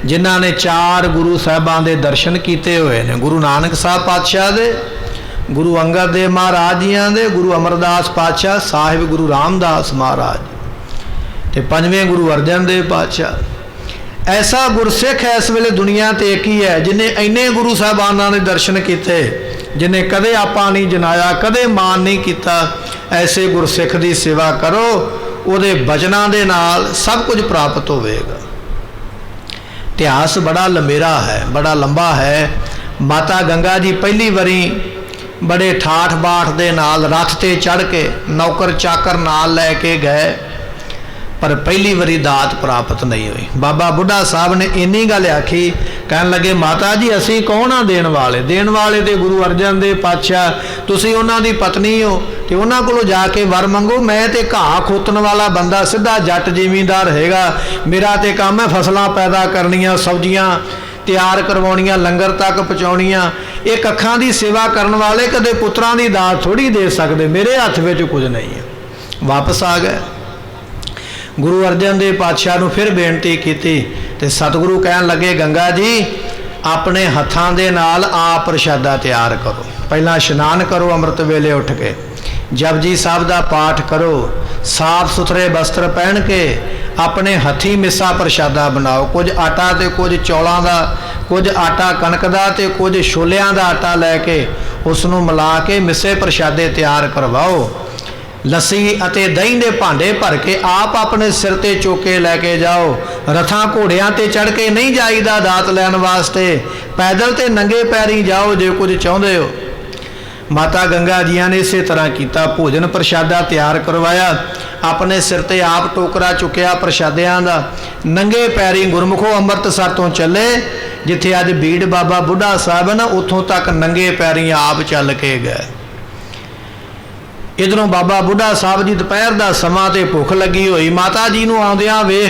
जिन्हां ने 4 गुरु साहिबां दे दर्शन कीते हुए ने, गुरु नानक साहब पातशाह दे, गुरु अंगद देव महाराज जियां दे, गुरु अमरदास पातशाह साहिब, गुरु रामदास महाराज, तो 5वें गुरु अर्जन देव पातशाह। ऐसा गुरसिख इस वेले दुनिया ते एक ही है जिन्हें इन्ने गुरु साहबानां ने दर्शन किए, जिन्हें कदे आपा नहीं जनाया, कदे मान नहीं किया। ऐसे गुरसिख की सेवा करो, उहदे बचनां दे नाल सब कुछ प्राप्त होवेगा। इतिहास बड़ा लंबेरा है, बड़ा लंबा है। माता गंगा जी पहली बारी बड़े ठाठ बाठ दे नाल रथ ते चढ़ के नौकर चाकर नाल लैके गए, पर पहली बारी दात प्राप्त नहीं हुई। बाबा बुढ़ा साहब ने इन्नी गल आखी, कहन लगे माता जी असी कौन आ देण वाले तो गुरु अर्जन देव पातशाह, तुसी उन्हां दी पत्नी हो, तो उन्हां कोलों जाके वर मंगो। मैं तो घाह खोतन वाला बंदा, सीधा जट जिमींदार हैगा, मेरा तो काम है फसलां पैदा करनियां, सब्जियां तैयार करवाउणियां, लंगर तक पहुँचाउणियां। ये कखां दी सेवा करन वाले कदे पुत्रां दी दात थोड़ी दे सकदे, मेरे हथ विच कुछ नहीं है। वापस आ गए। गुरु अर्जन देव पातशाह नूं फिर बेनती की, तो सतगुरु कहन लगे गंगा जी अपने हत्थां दे नाल आप प्रशादा तैयार करो, पहला इशनान करो, अमृत वेले उठ के जपजी साहब का पाठ करो, साफ सुथरे वस्त्र पहन के अपने हथी मिसा प्रशादा बनाओ। कुछ आटा तो कुछ चौलों का, कुछ आटा कणक का, तो कुछ छोलियां का आटा लैके उसनों मिला के मिसे प्रशादे तैयार करवाओ। लस्सी अते दही के भांडे भर के आप अपने सिर ते चौके लैके जाओ। रथां घोड़ियां ते चढ़ के नहीं जाईदा दात लैन वास्ते, पैदल ते नंगे पैरी जाओ जे कुछ चाहुंदे हो। माता गंगा जियां ने इसे तरह किया, भोजन प्रशादा तैयार करवाया, अपने सिर ते आप टोकरा चुकया प्रशादियां दा, नंगे पैरी गुरमुखो अमृतसर तो चले, जिथे अज बीड़ बाबा बुढ़ा साहब है ना, उतों तक नंगे पैरी आप चल के गए। इधरों बाबा बुढ़ा साहब जी दोपहर का समा ते भुख लगी हुई, माता जी नूं आउंदियां वेख